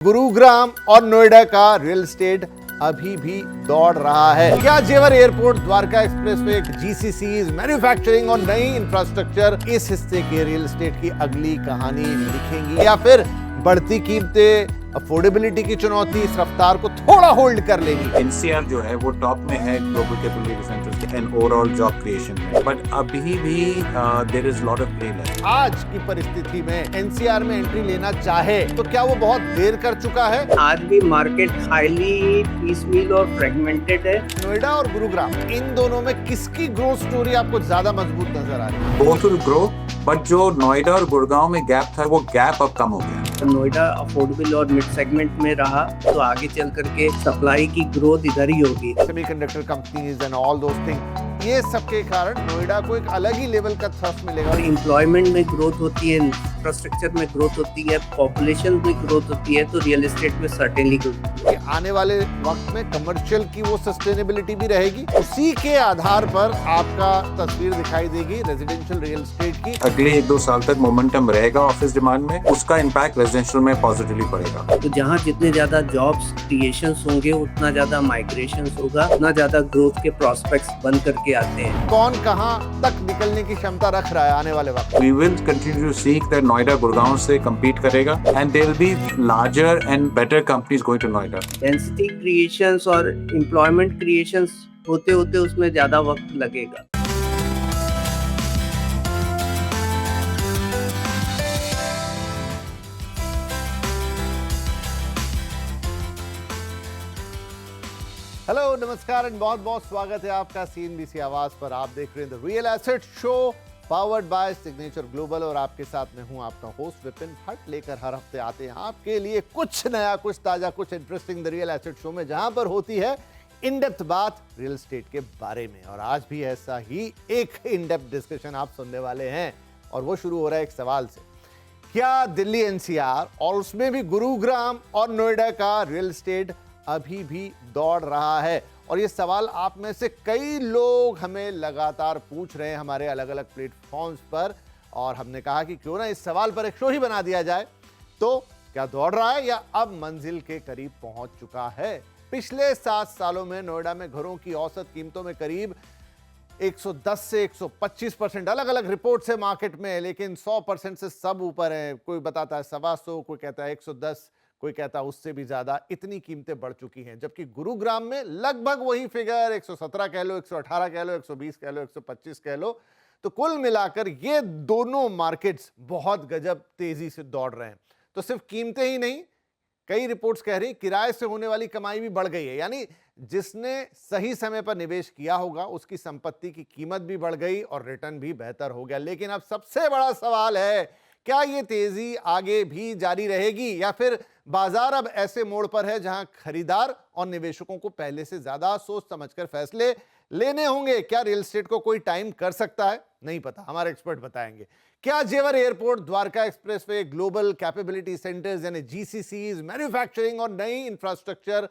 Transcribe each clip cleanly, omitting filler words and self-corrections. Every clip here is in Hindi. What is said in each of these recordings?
गुरुग्राम और नोएडा का रियल एस्टेट अभी भी दौड़ रहा है। क्या जेवर एयरपोर्ट, द्वारका एक्सप्रेसवे, जीसीसीज, मैन्युफैक्चरिंग और नई इंफ्रास्ट्रक्चर इस हिस्से के रियल एस्टेट की अगली कहानी लिखेंगी, या फिर बढ़ती कीमतें, अफोर्डेबिलिटी की चुनौती इस रफ्तार को थोड़ा होल्ड कर लेगी? एनसीआर जो है वो टॉप में है ग्लोबल कैपिटल सेंटर्स के एंड ओवरऑल जॉब क्रिएशन में, बट अभी भी there is lot of play left. आज की परिस्थिति में एनसीआर में एंट्री लेना चाहे तो क्या वो बहुत देर कर चुका है? आज भी मार्केट हाईली पीसमील और फ्रेगमेंटेड है। नोएडा और गुरुग्राम, इन दोनों में किसकी ग्रोथ स्टोरी आपको ज्यादा मजबूत नजर आ रही है? बोथ विल ग्रो, बट जो नोएडा और गुड़गांव में गैप था वो गैप अब कम हो गया। नोएडा अफोर्डेबल और मिड सेगमेंट में रहा तो आगे चल करके सप्लाई की ग्रोथ इधर ही होगी। Semiconductor companies and all those thing, ये सबके कारण नोएडा को एक अलग ही लेवल का थ्रस्ट मिलेगा। और एम्प्लॉयमेंट में ग्रोथ होती है, इंफ्रास्ट्रक्चर में ग्रोथ होती है, पॉपुलेशन में ग्रोथ होती है, तो रियल एस्टेट में सर्टेनली ग्रोथ। आने वाले वक्त में कमर्शियल की वो सस्टेनेबिलिटी भी रहेगी, उसी के आधार पर आपका तस्वीर दिखाई देगी रेजिडेंशियल रियल एस्टेट की। अगले 1-2 साल तक मोमेंटम रहेगा ऑफिस डिमांड में, उसका इम्पैक्ट रेजिडेंशियल में पॉजिटिवली पड़ेगा। तो जहाँ जितने ज्यादा जॉब्स क्रिएशन होंगे उतना ज्यादा माइग्रेशन होगा, उतना ज्यादा ग्रोथ के प्रोस्पेक्ट्स बन करके आते हैं। कौन कहां तक निकलने की क्षमता रख रहा है आने वाले वक्त? We will continue to seek that Noida Gurgaon से compete करेगा, and there will be larger and better companies going to Noida. Density creations और एम्प्लॉयमेंट क्रिएशंस होते होते उसमें ज्यादा वक्त लगेगा। हेलो, नमस्कार एंड बहुत बहुत स्वागत है आपका सीएनबीसी आवाज पर। आप देख रहे हैं the real asset show powered by signature global, और आपके साथ में हूं आपका होस्ट विपिन भट्ट। लेकर हर हफ्ते आते हैं आपके लिए कुछ नया, कुछ ताजा, कुछ interesting the real asset show में, जहां पर होती है इन डेप्थ बात रियल एस्टेट के बारे में। और आज भी ऐसा ही एक इन डेप्थ डिस्कशन आप सुनने वाले हैं, और वो शुरू हो रहा है एक सवाल से। क्या दिल्ली एनसीआर और उसमें भी गुरुग्राम और नोएडा का रियल एस्टेट अभी भी दौड़ रहा है? और ये सवाल आप में से कई लोग हमें लगातार पूछ रहे हैं हमारे अलग अलग प्लेटफॉर्म्स पर, और हमने कहा कि क्यों ना इस सवाल पर एक शो ही बना दिया जाए। तो क्या दौड़ रहा है या अब मंजिल के करीब पहुंच चुका है? पिछले 7 सालों में नोएडा में घरों की औसत कीमतों में करीब 110 से 125% अलग अलग रिपोर्ट्स है मार्केट में, लेकिन 100% से सब ऊपर है। कोई बताता है 125, कोई कहता है 110, कोई कहता है उससे भी ज्यादा। इतनी कीमतें बढ़ चुकी हैं। जबकि गुरुग्राम में लगभग वही फिगर, 117 कह लो, 118 कह लो, 120 कह लो, 125 कह लो। तो कुल मिलाकर ये दोनों मार्केट्स बहुत गजब तेजी से दौड़ रहे हैं। तो सिर्फ कीमतें ही नहीं, कई रिपोर्ट्स कह रही किराए से होने वाली कमाई भी बढ़ गई है। यानी जिसने सही समय पर निवेश किया होगा उसकी संपत्ति की कीमत भी बढ़ गई और रिटर्न भी बेहतर हो गया। लेकिन अब सबसे बड़ा सवाल है, क्या ये तेजी आगे भी जारी रहेगी, या फिर बाजार अब ऐसे मोड़ पर है जहां खरीदार और निवेशकों को पहले से ज्यादा सोच समझकर फैसले लेने होंगे? क्या रियल एस्टेट को कोई टाइम कर सकता है? नहीं पता, हमारे एक्सपर्ट बताएंगे। क्या जेवर airport, Dwarka expressway, global capability centres यानी जीसीसीज, मैन्युफैक्चरिंग और नई इंफ्रास्ट्रक्चर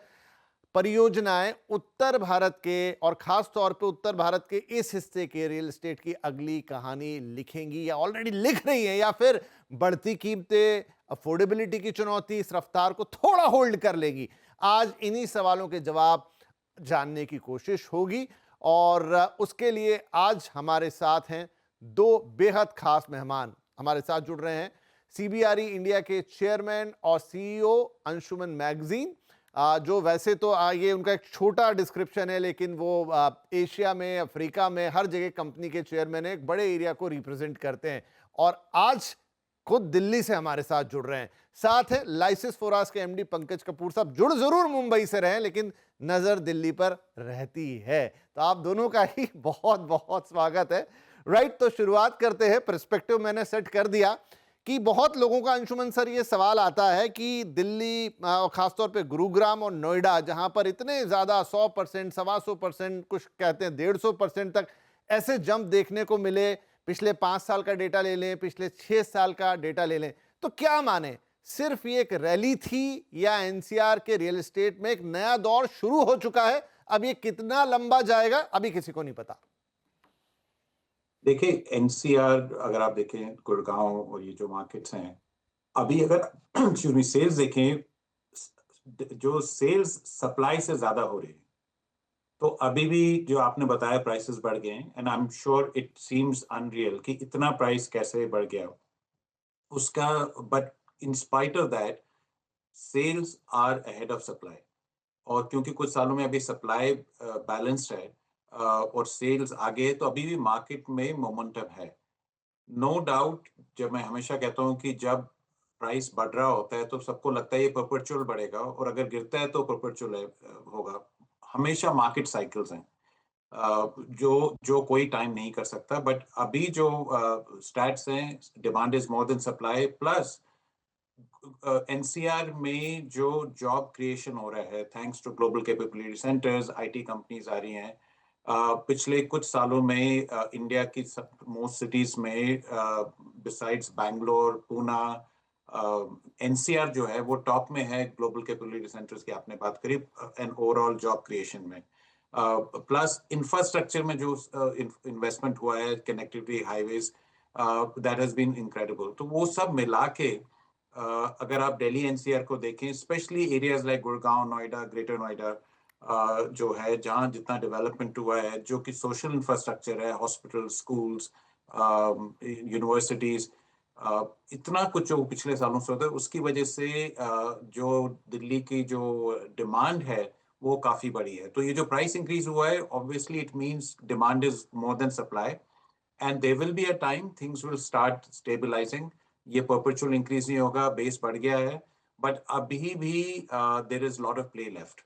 परियोजनाएं उत्तर भारत के, और खास तौर पे उत्तर भारत के इस हिस्से के रियल एस्टेट की अगली कहानी लिखेंगी, या ऑलरेडी लिख रही हैं, या फिर बढ़ती कीमतें, अफोर्डेबिलिटी की चुनौती इस रफ्तार को थोड़ा होल्ड कर लेगी? आज इन्हीं सवालों के जवाब जानने की कोशिश होगी, और उसके लिए आज हमारे साथ हैं दो बेहद खास मेहमान। हमारे साथ जुड़ रहे हैं सीबीआरई इंडिया के चेयरमैन और सीईओ अंशुमन मैगजीन, जो वैसे तो ये उनका एक छोटा डिस्क्रिप्शन है, लेकिन वो एशिया में, अफ्रीका में हर जगह कंपनी के चेयरमैन है, एक बड़े एरिया को रिप्रेजेंट करते हैं, और आज खुद दिल्ली से हमारे साथ जुड़ रहे हैं। साथ है लाइसिस फोरास के एमडी पंकज कपूर साहब। जुड़ जरूर मुंबई से रहे, लेकिन नजर दिल्ली पर रहती है। तो आप दोनों का ही बहुत बहुत स्वागत है। राइट, तो शुरुआत करते हैं। पर्सपेक्टिव मैंने सेट कर दिया कि बहुत लोगों का, अंशुमन सर, ये सवाल आता है कि दिल्ली और खासतौर पे गुरुग्राम और नोएडा, जहां पर इतने ज्यादा 100%, 125%, कुछ कहते हैं 150% तक ऐसे जंप देखने को मिले, पिछले 5 साल का डेटा ले लें, पिछले 6 साल का डेटा ले लें, तो क्या माने, सिर्फ ये एक रैली थी, या एनसीआर के रियल एस्टेट में एक नया दौर शुरू हो चुका है? अब ये कितना लंबा जाएगा अभी किसी को नहीं पता। देखिए, एनसीआर अगर आप देखें, गुड़गांव और ये जो मार्केट्स हैं, अभी अगर एक्सक्यूज मी सेल्स देखें जो सेल्स सप्लाई से ज्यादा हो रही है। तो अभी भी जो आपने बताया प्राइसेस बढ़ गए हैं, and I am sure it seems unreal कि इतना प्राइस कैसे बढ़ गया उसका, but in spite of that sales are ahead of supply. और क्योंकि कुछ सालों में अभी सप्लाई बैलेंस्ड है और सेल्स आगे है, तो अभी भी मार्केट में मोमेंटम है। नो डाउट, जब मैं हमेशा कहता हूँ कि जब प्राइस बढ़ रहा होता है तो सबको लगता है ये परपेचुअल बढ़ेगा, और अगर गिरता है तो परपेचुअल होगा। हमेशा मार्केट साइकिल्स हैं जो जो कोई टाइम नहीं कर सकता। बट अभी जो स्टैट्स हैं, demand is more than supply, plus NCR में जो जॉब क्रिएशन हो रहा है thanks to global capability centres, IT companies आ रही हैं। पिछले कुछ सालों में इंडिया की मोस्ट सिटीज में बिसाइड्स बैंगलोर, पूना, एनसीआर जो है वो टॉप में है ग्लोबल कैपेबिलिटी सेंटर्स की आपने बात करी, एंड ओवरऑल जॉब क्रिएशन में। प्लस इंफ्रास्ट्रक्चर में जो इन्वेस्टमेंट हुआ है, connectivity, highways, that has been incredible. तो वो सब मिला के अगर आप दिल्ली एनसीआर को देखें, specially areas like Gurgaon, Noida, greater Noida, जो है जहाँ जितना डेवलपमेंट हुआ है, जो कि सोशल इंफ्रास्ट्रक्चर है, हॉस्पिटल, स्कूल्स, यूनिवर्सिटीज, इतना कुछ जो पिछले सालों से होता है, उसकी वजह से जो दिल्ली की जो डिमांड है वो काफी बड़ी है। तो ये जो प्राइस इंक्रीज हुआ है, obviously it means demand is more than supply, and there will be a time things will start stabilising. ये परपेचुअल इंक्रीज नहीं होगा, बेस बढ़ गया है, बट अभी भी there is lot of play left.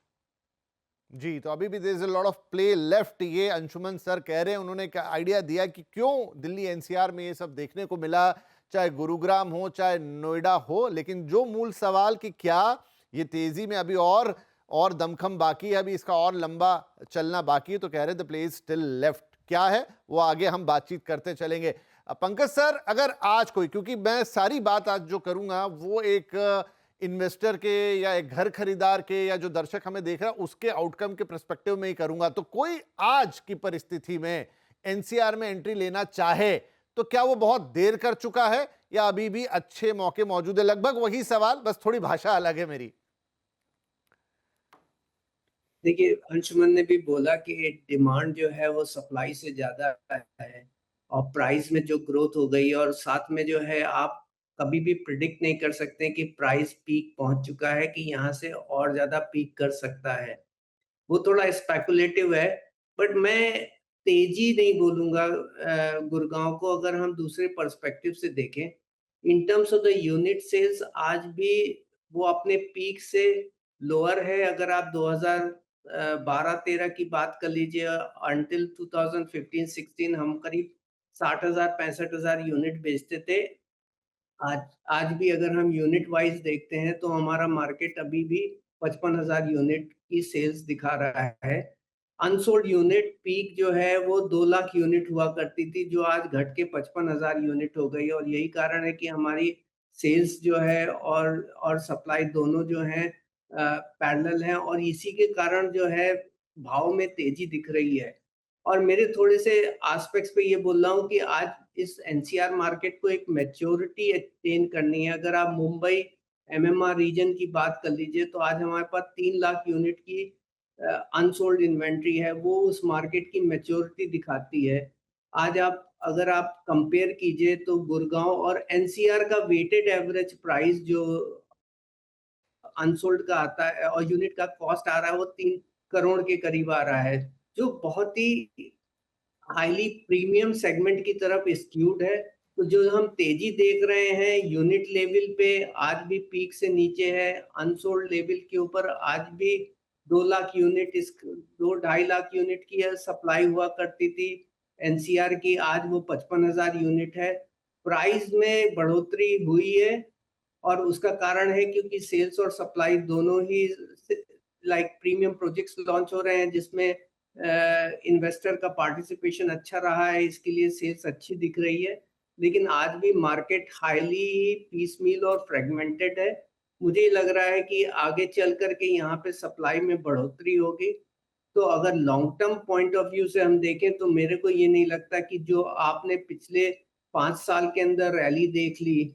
जी, तो अभी भी there is a lot of play left, ये अंशुमन सर कह रहे हैं। उन्होंने एक आइडिया दिया कि क्यों दिल्ली एनसीआर में ये सब देखने को मिला, चाहे गुरुग्राम हो चाहे नोएडा हो। लेकिन जो मूल सवाल कि क्या ये तेजी में अभी और दमखम बाकी है, अभी इसका और लंबा चलना बाकी है, तो कह रहे the play is still left. क्या है वो आगे हम बातचीत करते चलेंगे। पंकज सर, अगर आज कोई, क्योंकि मैं सारी बात आज जो करूंगा वो एक इन्वेस्टर के या एक घर खरीदार के या जो दर्शक हमें देख रहा है उसके आउटकम के पर्सपेक्टिव में ही करूंगा, तो कोई आज की परिस्थिति में एनसीआर में एंट्री लेना चाहे तो क्या वो बहुत देर कर चुका है या अभी भी अच्छे मौके मौजूद है? लगभग वही सवाल, बस थोड़ी भाषा अलग है मेरी। देखिए, अंशुमन ने भी बोला कि डिमांड जो है वो सप्लाई से ज्यादा है, और प्राइस में जो ग्रोथ हो गई, और साथ में जो है आप कभी भी प्रिडिक्ट नहीं कर सकते कि प्राइस पीक पहुंच चुका है कि यहाँ से और ज्यादा पीक कर सकता है। वो थोड़ा स्पेकुलेटिव है, बट मैं तेजी नहीं बोलूंगा। गुड़गांव को अगर हम दूसरे पर्सपेक्टिव से देखें, in terms of the unit sales, आज भी वो अपने पीक से लोअर है। अगर आप 2012-13 की बात कर लीजिए, अंटिल 2015-16 हम करीब 60,000 65,000 यूनिट बेचते थे। आज आज भी अगर हम यूनिट वाइज देखते हैं तो हमारा मार्केट अभी भी 55,000 यूनिट की सेल्स दिखा रहा है। अनसोल्ड यूनिट पीक जो है वो 2 लाख यूनिट हुआ करती थी, जो आज घट के 55,000 यूनिट हो गई, और यही कारण है कि हमारी सेल्स जो है और सप्लाई दोनों जो है पैरेलल हैं, और इसी के कारण जो है भाव में तेजी दिख रही है। और मेरे थोड़े से एस्पेक्ट्स पे ये बोल रहा हूँ कि आज इस एनसीआर मार्केट को एक मैच्योरिटी अटेन करनी है। अगर आप मुंबई एमएमआर रीजन की बात कर लीजिए तो आज हमारे पास 3 लाख यूनिट की अनसोल्ड इन्वेंट्री है, वो उस मार्केट की मैच्योरिटी दिखाती है। आज आप अगर आप कंपेयर कीजिए तो गुड़गांव और एनसीआर का वेटेड एवरेज प्राइस जो अनसोल्ड का आता है और यूनिट का कॉस्ट आ रहा है वो 3 करोड़ के करीब आ रहा है, जो बहुत ही हाईली प्रीमियम सेगमेंट की तरफ स्क्यूड है। तो जो हम तेजी देख रहे हैं यूनिट लेवल पे, आज भी पीक से नीचे है। अनसोल्ड लेवल के ऊपर आज भी 2 लाख यूनिट, इस 2-2.5 लाख यूनिट की सप्लाई हुआ करती थी एनसीआर की, आज वो 55,000 यूनिट है। प्राइस में बढ़ोतरी हुई है, और उसका कारण है क्योंकि सेल्स और सप्लाई दोनों ही लाइक प्रीमियम प्रोजेक्ट्स लॉन्च हो रहे हैं, जिसमें इन्वेस्टर का पार्टिसिपेशन अच्छा रहा है, इसके लिए सेल्स अच्छी दिख रही है। लेकिन आज भी मार्केट हाईली पीसमील और फ्रेगमेंटेड है। मुझे लग रहा है कि आगे चल करके यहाँ पे सप्लाई में बढ़ोतरी होगी। तो अगर long term point of view से हम देखें तो मेरे को ये नहीं लगता कि जो आपने पिछले 5 साल के अंदर रैली देख ली,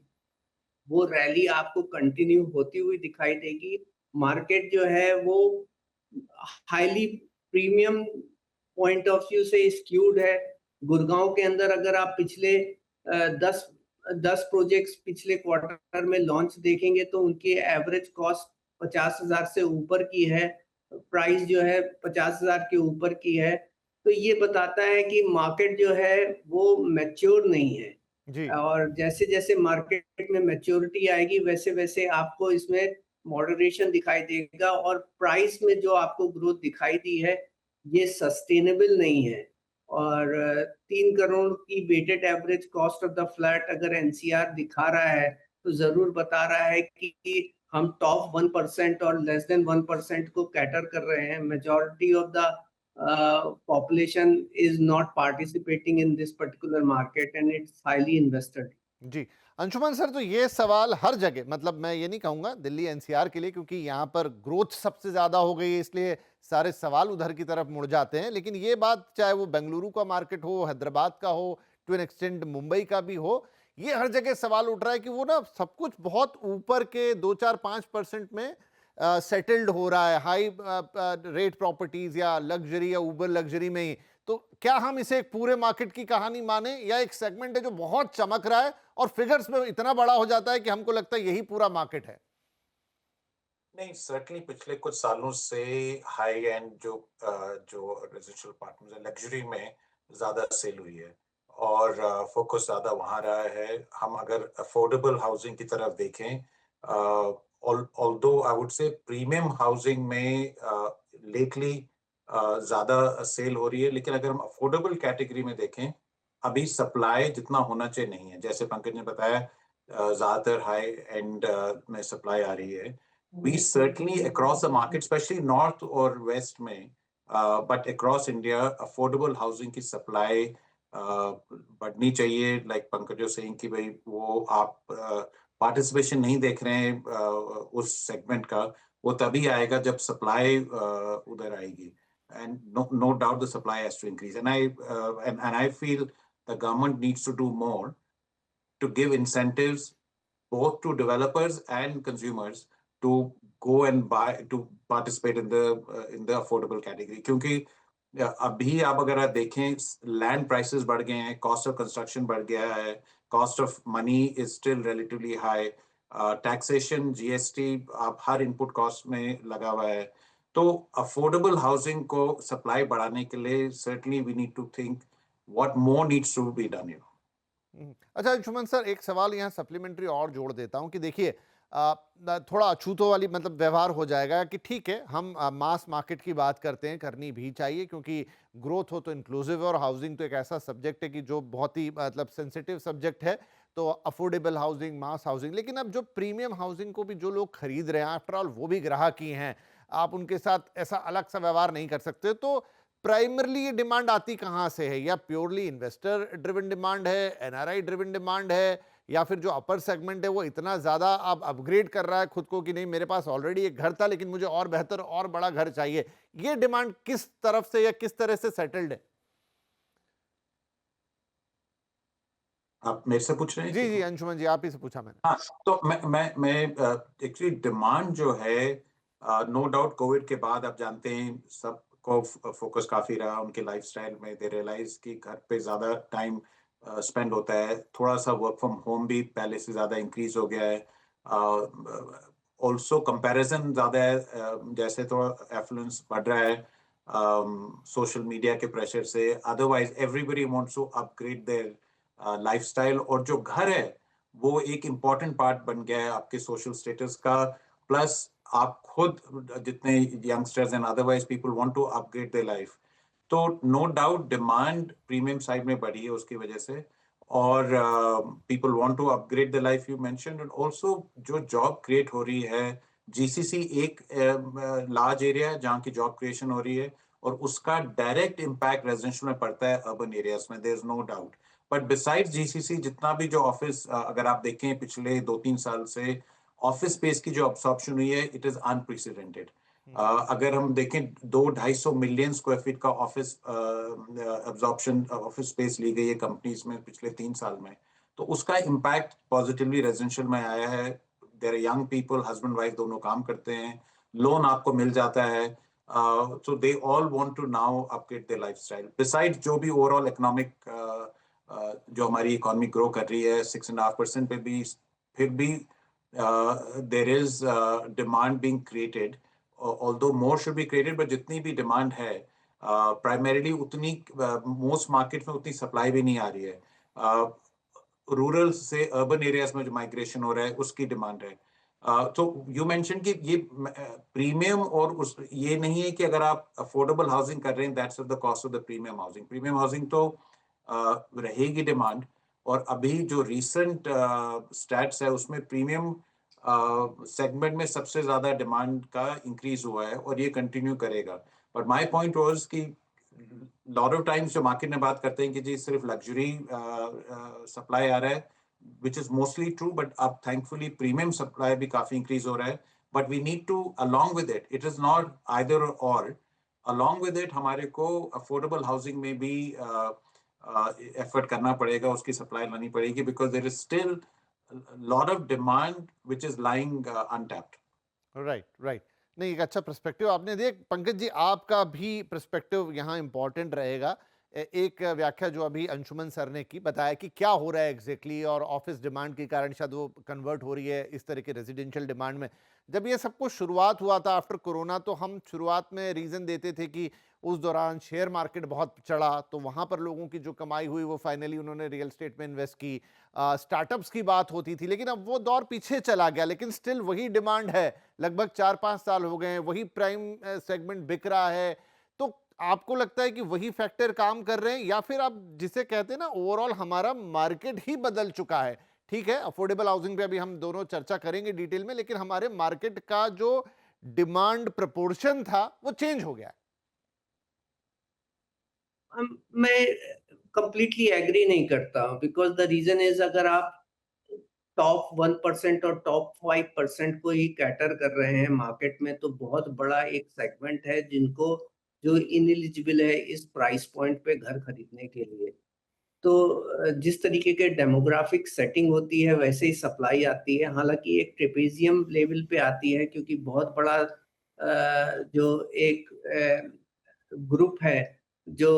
वो रैली आपको कंटिन्यू होती हुई दिखाई देगी। मार्केट जो है वो highly premium point of view से स्क्यूड है। गुड़गांव के अंदर अगर आप पिछले 10 प्रोजेक्ट्स पिछले क्वार्टर में लॉन्च देखेंगे तो उनकी एवरेज कॉस्ट 50,000 से ऊपर की है, प्राइस जो है 50,000 के ऊपर की है। तो ये बताता है कि मार्केट जो है वो मैच्योर नहीं है। जी। और जैसे-जैसे मार्केट में मैच्योरिटी आएगी वैसे-वैसे आपको इसमें मॉडरेशन दिखाई देगा और प्राइस में जो आपको ग्रोथ दिखाई दी है, ये सस्टेनेबल नहीं है। और 3 करोड़ की weighted average cost of the flat अगर एनसीआर दिखा रहा है, तो ज़रूर बता रहा है कि हम टॉप 1% और लेस देन 1% को कैटर कर रहे हैं। Majority of the population is not participating in this particular market and it's highly invested. जी, अंशुमन सर, तो ये सवाल हर जगह, मतलब मैं ये नहीं कहूँगा दिल्ली एनसीआर के लिए, क्योंकि यहाँ पर ग्रोथ सबसे ज़्यादा हो गई है, इसलिए सारे सवाल उधर की तरफ मुड़ जाते हैं। लेकिन ये बात चाहे वो बेंगलुरु का मार्केट हो, हैदराबाद का हो, टू एन एक्सटेंट मुंबई का भी हो, ये हर जगह सवाल उठ रहा है कि वो ना सब कुछ बहुत ऊपर के 2-4-5% में सेटल्ड हो रहा है, हाई रेट प्रॉपर्टीज या लग्जरी या ऊबर लग्जरी में ही। तो क्या हम इसे एक पूरे मार्केट की कहानी माने, या एक सेगमेंट है जो बहुत चमक रहा है और फिगर्स में इतना बड़ा हो जाता है कि हमको लगता है यही पूरा मार्केट है? नहीं, सर्टेनली पिछले कुछ सालों से हाई एंड जो रेजिडेंशियल अपार्टमेंट्स है, लग्जरी में ज़्यादा सेल हुई है और फोकस ज़्यादा वहाँ रहा है। हम अगर अफोर्डेबल हाउसिंग की तरफ देखें, ऑल्दो आई वुड से प्रीमियम हाउसिंग में लेटली ज़्यादा सेल हो रही है, लेकिन अगर हम अफोर्डेबल कैटेगरी में देखें, अभी सप्लाई जितना होना चाहिए नहीं है। जैसे पंकज ने बताया, ज़्यादातर हाई एंड में सप्लाई आ रही है। We certainly across the market, especially north और west में, but across India, affordable housing की supply बढ़नी चाहिए। Like पंकज was saying कि भाई वो आप participation नहीं देख रहे हैं उस segment का, वो तभी आएगा जब supply उधर आएगी। And no doubt the supply has to increase. And I feel the government needs to do more to give incentives both to developers and consumers to go and buy, to participate in the affordable category. क्योंकि अभी आप अगर आप देखें, लैंड प्राइसेस बढ़ गए हैं, कॉस्ट ऑफ कंस्ट्रक्शन बढ़ गया है, cost of money is still relatively high, taxation, GST आप हर इनपुट कॉस्ट में लगा हुआ है। तो अफोर्डेबल हाउसिंग को सप्लाई बढ़ाने के लिए certainly we need to think what more needs to be done. अच्छा अंशुमन सर, एक सवाल यहाँ सप्लीमेंट्री और जोड़ देता हूँ कि देखिए, थोड़ा अछूतों वाली मतलब व्यवहार हो जाएगा कि ठीक है, हम मास मार्केट की बात करते हैं, करनी भी चाहिए, क्योंकि ग्रोथ हो तो इंक्लूसिव है और हाउसिंग तो एक ऐसा सब्जेक्ट है कि जो बहुत ही मतलब सेंसिटिव सब्जेक्ट है। तो अफोर्डेबल हाउसिंग, मास हाउसिंग, लेकिन अब जो प्रीमियम हाउसिंग को भी जो लोग खरीद रहे हैं, आफ्टर ऑल वो भी ग्राहक ही हैं, आप उनके साथ ऐसा अलग सा व्यवहार नहीं कर सकते। तो प्राइमरली ये डिमांड आती कहाँ से है? या प्योरली इन्वेस्टर ड्रिवन डिमांड है, एनआरआई ड्रिवन डिमांड है, या फिर जो अपर सेगमेंट है वो इतना ज्यादा अब अपग्रेड कर रहा है खुद को कि नहीं, मेरे पास ऑलरेडी एक घर था लेकिन मुझे और बेहतर और बड़ा घर चाहिए? ये डिमांड किस तरफ से या किस तरह से सेटल्ड है? आप मेरे से पूछ रहे हैं जी कि? जी अंशुमन जी, आप ही से पूछा मैंने। हाँ, तो मैं एक्चुअली डिमांड जो है, नो डाउट कोविड के बाद आप जानते हैं सबको फोकस काफी रहा उनके लाइफस्टाइल में। दे रियलाइज कि घर पे ज्यादा टाइम स्पेंड होता है, थोड़ा सा वर्क फ्रॉम होम भी पहले से ज्यादा इंक्रीज हो गया है। ऑल्सो कंपैरिजन ज्यादा है, जैसे थोड़ा एफ्लुएंस बढ़ रहा है सोशल मीडिया के प्रेशर से। Otherwise everybody wants to upgrade their lifestyle, और जो घर है वो एक इम्पॉर्टेंट पार्ट बन गया है आपके सोशल स्टेटस का। प्लस आप खुद जितने youngsters and otherwise people want to upgrade their life, तो no doubt demand premium side में बढ़ी है उसकी वजह से। और people want to upgrade the life, you mentioned. And also जो जॉब क्रिएट हो रही है, जीसीसी एक लार्ज एरिया है जहाँ की जॉब क्रिएशन हो रही है, और उसका डायरेक्ट इम्पैक्ट रेजिडेंशियल में पड़ता है अर्बन एरियाज में, there is no doubt. But besides GCC जितना भी जो ऑफिस अगर आप देखें पिछले 2-3 साल से ऑफिस स्पेस की जो अब्सॉर्प्शन हुई है, इट इज अनप्रेसिडेंटेड। अगर हम देखें 200-250 मिलियन स्क्वायर फीट का ऑफिस अब्सॉर्प्शन, ऑफिस स्पेस ली गई है कंपनीज में पिछले 3 साल में, तो उसका इम्पैक्ट पॉजिटिवली रेजिडेंशियल में आया है। There are young people, husband wife दोनों काम करते हैं, लोन आपको मिल जाता है. So they all want to now upgrade their lifestyle. Besides जो भी overall economic जो हमारी इकोनॉमी ग्रो कर रही है 6.5% पे भी, फिर भी there is demand being created. Although more should be created, but जितनी भी demand है प्राइमरीली उतनी मोस्ट मार्केट में उतनी सप्लाई भी नहीं आ रही है. रूरल से अर्बन एरियाज में जो माइग्रेशन हो रहा है उसकी डिमांड है. तो यू मेंशन कि ये प्रीमियम और उस ये नहीं है कि अगर आप अफोर्डेबल हाउसिंग कर रहे हैं that's the cost of the premium housing. Premium housing तो रहेगी डिमांड. और अभी जो रीसेंट स्टैट्स है उसमें प्रीमियम सेगमेंट में सबसे ज्यादा डिमांड का इंक्रीज हुआ है और ये कंटिन्यू करेगा. बट माय पॉइंट वाज कि लॉट ऑफ टाइम्स जो मार्केट में बात करते हैं कि जी सिर्फ लग्जरी सप्लाई आ रहा है, which is mostly true, but अब thankfully premium supply भी काफी increase हो रहा है. But we need to, along with it, it is not either or. Along with it, हमारे को affordable housing में भी effort करना पड़ेगा, उसकी supply लानी पड़ेगी, because there is still a lot of demand which is lying untapped. Right right. नहीं, एक अच्छा पर्सपेक्टिव आपने दिया. पंकज जी, आपका भी पर्सपेक्टिव यहाँ इंपॉर्टेंट रहेगा. एक व्याख्या जो अभी अंशुमन सर ने की, बताया कि क्या हो रहा है एग्जैक्टली और ऑफिस डिमांड के कारण शायद वो कन्वर्ट हो रही है इस तरह के रेजिडेंशियल डिमांड में. जब ये सब कुछ शुरुआत हुआ था आफ्टर कोरोना, तो हम शुरुआत में रीज़न देते थे कि उस दौरान शेयर मार्केट बहुत चढ़ा, तो वहाँ पर लोगों की जो कमाई हुई वो फाइनली उन्होंने रियल एस्टेट में इन्वेस्ट की. स्टार्टअप्स की बात होती थी, लेकिन अब वो दौर पीछे चला गया. लेकिन स्टिल वही डिमांड है, लगभग 4-5 साल हो गए हैं, वही प्राइम सेगमेंट बिक रहा है. तो आपको लगता है कि वही फैक्टर काम कर रहे हैं, या फिर आप जिसे कहते हैं ना ओवरऑल हमारा मार्केट ही बदल चुका है? ठीक है, अफोर्डेबल हाउसिंग पे अभी हम दोनों चर्चा करेंगे डिटेल में, लेकिन हमारे मार्केट का जो डिमांड प्रपोर्शन था वो चेंज हो गया है. मैं कंप्लीटली एग्री नहीं करता, बिकॉज द रीजन इज, अगर आप टॉप 1% और टॉप 5% को ही कैटर कर रहे हैं मार्केट में, तो बहुत बड़ा एक सेगमेंट है जिनको जो इनएलिजिबल है इस प्राइस पॉइंट पे घर खरीदने के लिए. तो जिस तरीके के डेमोग्राफिक सेटिंग होती है वैसे ही सप्लाई आती है. हालांकि एक ट्रेपेजियम लेवल पे आती है, क्योंकि बहुत बड़ा जो एक ग्रुप है जो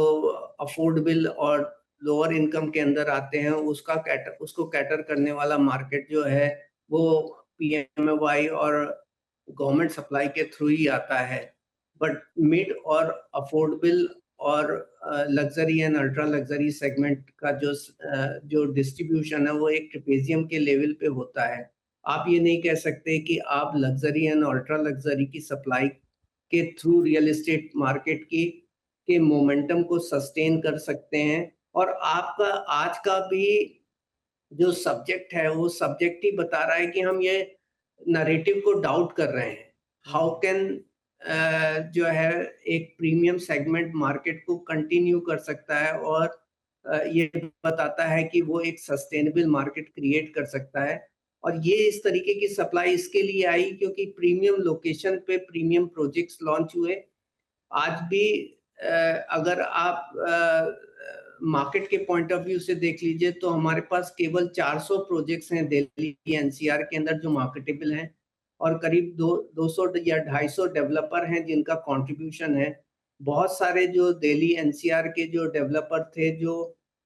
अफोर्डेबल और लोअर इनकम के अंदर आते हैं, उसको कैटर करने वाला मार्केट जो है वो पीएमएवाई और गवर्नमेंट सप्लाई के थ्रू ही आता है. बट मिड और अफोर्डेबल और luxury and ultra luxury segment का जो डिस्ट्रीब्यूशन है वो एक ट्रेपेजियम के लेवल पे होता है. आप ये नहीं कह सकते कि आप लग्जरी एंड अल्ट्रा लग्जरी की सप्लाई के थ्रू रियल एस्टेट मार्केट की के मोमेंटम को सस्टेन कर सकते हैं. और आपका आज का भी जो सब्जेक्ट है वो सब्जेक्ट ही बता रहा है कि हम ये नैरेटिव को डाउट कर रहे हैं. हाउ कैन जो है एक प्रीमियम सेगमेंट मार्केट को कंटिन्यू कर सकता है, और ये बताता है कि वो एक सस्टेनेबल मार्केट क्रिएट कर सकता है. और ये इस तरीके की सप्लाई इसके लिए आई क्योंकि प्रीमियम लोकेशन पे प्रीमियम प्रोजेक्ट्स लॉन्च हुए. आज भी अगर आप मार्केट के पॉइंट ऑफ व्यू से देख लीजिए तो हमारे पास केवल 400 प्रोजेक्ट्स हैं दिल्ली एनसीआर के अंदर जो मार्केटेबल हैं, और करीब 200 या 250 डेवलपर हैं जिनका कंट्रीब्यूशन है. बहुत सारे जो दिल्ली एनसीआर के जो डेवलपर थे जो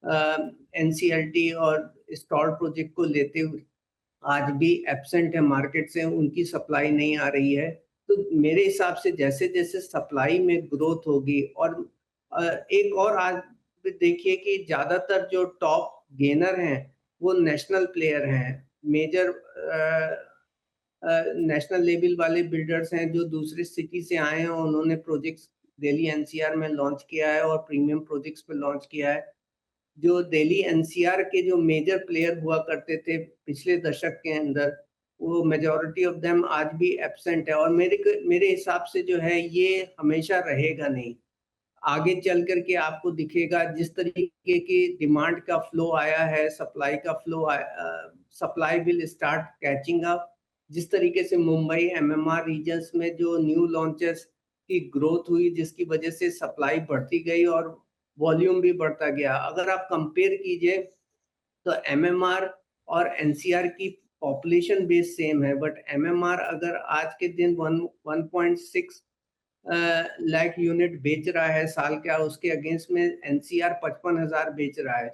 एनसीएलटी और स्टॉल प्रोजेक्ट को लेते हुए आज भी एब्सेंट है मार्केट से, उनकी सप्लाई नहीं आ रही है. तो मेरे हिसाब से जैसे जैसे सप्लाई में ग्रोथ होगी, और एक और आज देखिए कि ज्यादातर जो टॉप गेनर हैं वो नेशनल प्लेयर हैं, मेजर नेशनल लेवल वाले बिल्डर्स हैं जो दूसरी सिटी से आए हैं. उन्होंने प्रोजेक्ट्स दिल्ली एनसीआर में लॉन्च किया है और प्रीमियम प्रोजेक्ट्स पे लॉन्च किया है. जो दिल्ली एनसीआर के जो मेजर प्लेयर हुआ करते थे पिछले दशक के अंदर, वो मेजॉरिटी ऑफ देम आज भी एब्सेंट है. और मेरे हिसाब से जो है ये हमेशा रहेगा नहीं. आगे चल करके आपको दिखेगा जिस तरीके की डिमांड का फ्लो आया है, सप्लाई का फ्लो आया, supply will start catching up. जिस तरीके से मुंबई एमएमआर रीजन्स में जो न्यू लॉन्चेस की ग्रोथ हुई जिसकी वजह से सप्लाई बढ़ती गई और वॉल्यूम भी बढ़ता गया. अगर आप कंपेयर कीजिए तो एमएमआर और एनसीआर की पॉपुलेशन बेस सेम है, बट एमएमआर अगर आज के दिन 1.6 लाख यूनिट बेच रहा है साल का, उसके अगेंस्ट में एनसीआर 55,000 बेच रहा है।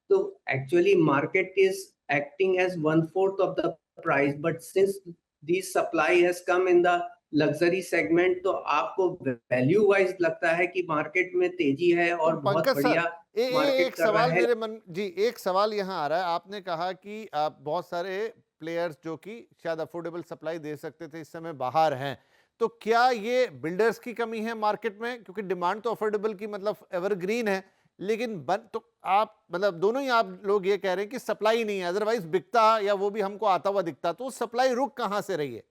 तो actually market is acting as 1/4 of the price, but since this supply has come in the luxury segment, तो आपको वैल्यू वाइज लगता है कि मार्केट में तेजी है तो और बहुत पंकज सर, बढ़िया एक मार्केट कर रहा सवाल है। मेरे मन जी, एक सवाल यहाँ आ रहा है। आपने कहा कि आप बहुत सारे प्लेयर्स जो कि शायद अफोर्डेबल सप्लाई दे सकते थे इस समय बाहर हैं, तो क्या ये बिल्डर्स की कमी है मार्केट में? क्योंकि डिमांड तो अफोर्डेबल की मतलब एवरग्रीन है, लेकिन बन तो आप मतलब दोनों ही आप लोग ये कह रहे हैं कि सप्लाई नहीं है, अदरवाइज बिकता या वो भी हमको आता हुआ दिखता, तो सप्लाई रुक कहां से रही है?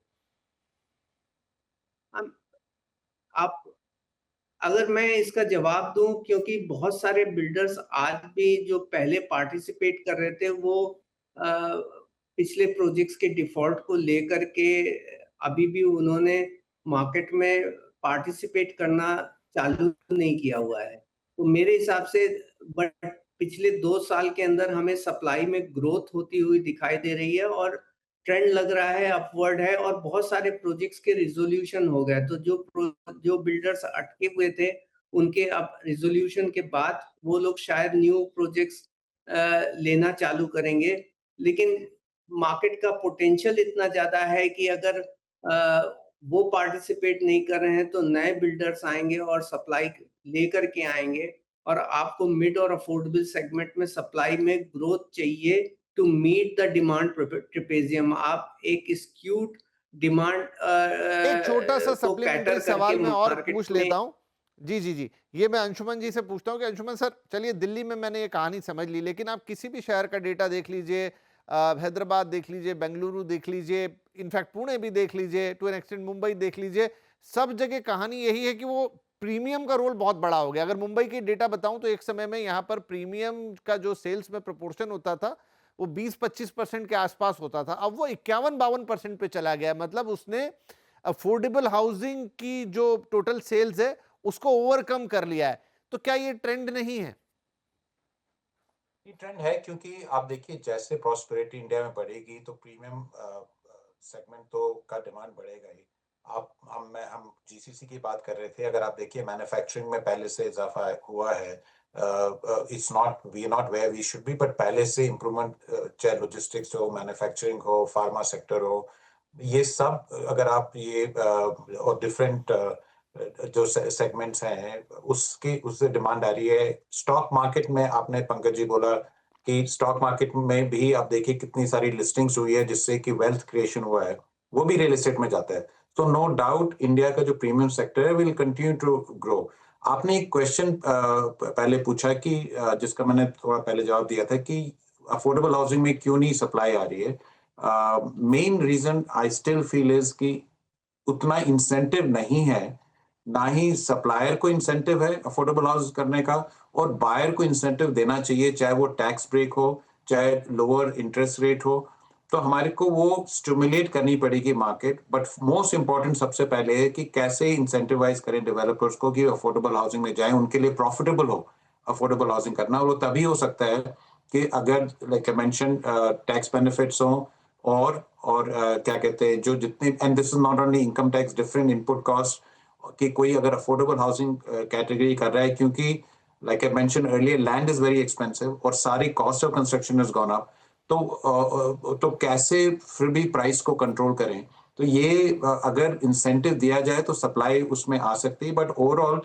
हम आप अगर मैं इसका जवाब दूं, क्योंकि बहुत सारे बिल्डर्स आज भी जो पहले पार्टिसिपेट कर रहे थे, वो अ, पिछले प्रोजेक्ट्स के डिफॉल्ट को लेकर के अभी भी उन्होंने मार्केट में पार्टिसिपेट करना चालू नहीं किया हुआ है। तो मेरे हिसाब से बट पिछले 2 साल के अंदर हमें सप्लाई में ग्रोथ होती हुई दिखाई दे रही है और ट्रेंड लग रहा है, अपवर्ड है, और बहुत सारे प्रोजेक्ट्स के रिजोल्यूशन हो गए। तो जो बिल्डर्स अटके हुए थे, उनके अब रिजोल्यूशन के बाद वो लोग शायद न्यू प्रोजेक्ट्स लेना चालू करेंगे। लेकिन मार्केट का पोटेंशियल इतना ज्यादा है कि अगर वो पार्टिसिपेट नहीं कर रहे हैं, तो नए बिल्डर्स आएंगे और सप्लाई लेकर के आएंगे, और आपको मिड और अफोर्डेबल सेगमेंट में सप्लाई में ग्रोथ चाहिए to meet the demand trapezium. आप एक स्क्यूड डिमांड एक छोटा सा को कैटर सप्लीमेंट्री करके सवाल मैं और मार्केट पूछ में। लेता हूं। जी जी जी, ये मैं अंशुमन जी से पूछता हूं कि अंशुमन सर, चलिए दिल्ली में मैंने ये कहानी समझ ली, लेकिन आप किसी भी शहर का डेटा देख लीजिए, हैदराबाद देख लीजिए, बेंगलुरु देख लीजिए, इनफैक्ट पुणे भी देख लीजिए, टू एन एक्सटेंट मुंबई देख लीजिए, सब जगह कहानी यही है कि वो प्रीमियम का रोल बहुत बड़ा हो गया। अगर मुंबई की डेटा बताऊं तो एक समय में यहाँ पर प्रीमियम का जो सेल्स में प्रोपोर्शन होता था वो 20-25% के आसपास होता था, अब वो 51-52% पे चला गया। मतलब उसने अफोर्डेबल हाउसिंग की जो टोटल सेल्स है उसको ओवरकम कर लिया है। तो क्या ये ट्रेंड नहीं है? ये ट्रेंड है, क्योंकि आप देखिए जैसे प्रॉस्पेरिटी इंडिया में बढ़ेगी तो प्रीमियम सेगमेंट तो का डिमांड बढ़ेगा ही। आप हम जीसीसी की बात कर रहे थे, अगर आप देखिए मैन्युफैक्चरिंग में पहले से इजाफा हुआ है। It's not we are not where we should be, but पहले से इम्प्रूवमेंट, चाहे लॉजिस्टिक्स हो, मैन्युफैक्चरिंग हो, फार्मा सेक्टर हो, ये सब अगर आप ये और डिफरेंट जो सेगमेंट्स हैं उसकी उससे डिमांड आ रही है। स्टॉक मार्केट में आपने पंकज जी बोला कि स्टॉक मार्केट में भी आप देखिए कितनी सारी लिस्टिंग्स हुई है जिससे कि वेल्थ क्रिएशन हुआ है, वो भी रियल एस्टेट में जाता है। तो नो डाउट इंडिया का जो प्रीमियम सेक्टर है विल कंटिन्यू टू ग्रो। आपने एक क्वेश्चन पहले पूछा कि जिसका मैंने थोड़ा पहले जवाब दिया था कि अफोर्डेबल हाउसिंग में क्यों नहीं सप्लाई आ रही है। Main reason I still feel is कि उतना इंसेंटिव नहीं है, ना ही सप्लायर को इंसेंटिव है अफोर्डेबल हाउस करने का, और बायर को इंसेंटिव देना चाहिए, चाहे वो टैक्स ब्रेक हो, चाहे लोअर इंटरेस्ट रेट हो। तो हमारे को वो स्टिमुलेट करनी पड़ेगी मार्केट, बट मोस्ट इंपॉर्टेंट सबसे पहले है कि कैसे इंसेंटिवाइज करें डेवलपर्स को कि अफोर्डेबल हाउसिंग में जाएं, उनके लिए प्रॉफिटेबल हो अफोर्डेबल हाउसिंग करना। और वो तभी हो सकता है कि अगर like I mention tax benefits हो, और क्या कहते हैं जो जितने, and this is not only income tax, different input cost, कि कोई अगर अफोर्डेबल हाउसिंग कैटेगरी कर रहा है, क्योंकि like I mention earlier land is very expensive और सारी cost of construction is gone up. तो कैसे फिर भी प्राइस को कंट्रोल करें? तो ये अगर इंसेंटिव दिया जाए तो सप्लाई उसमें आ सकती है, बट ओवरऑल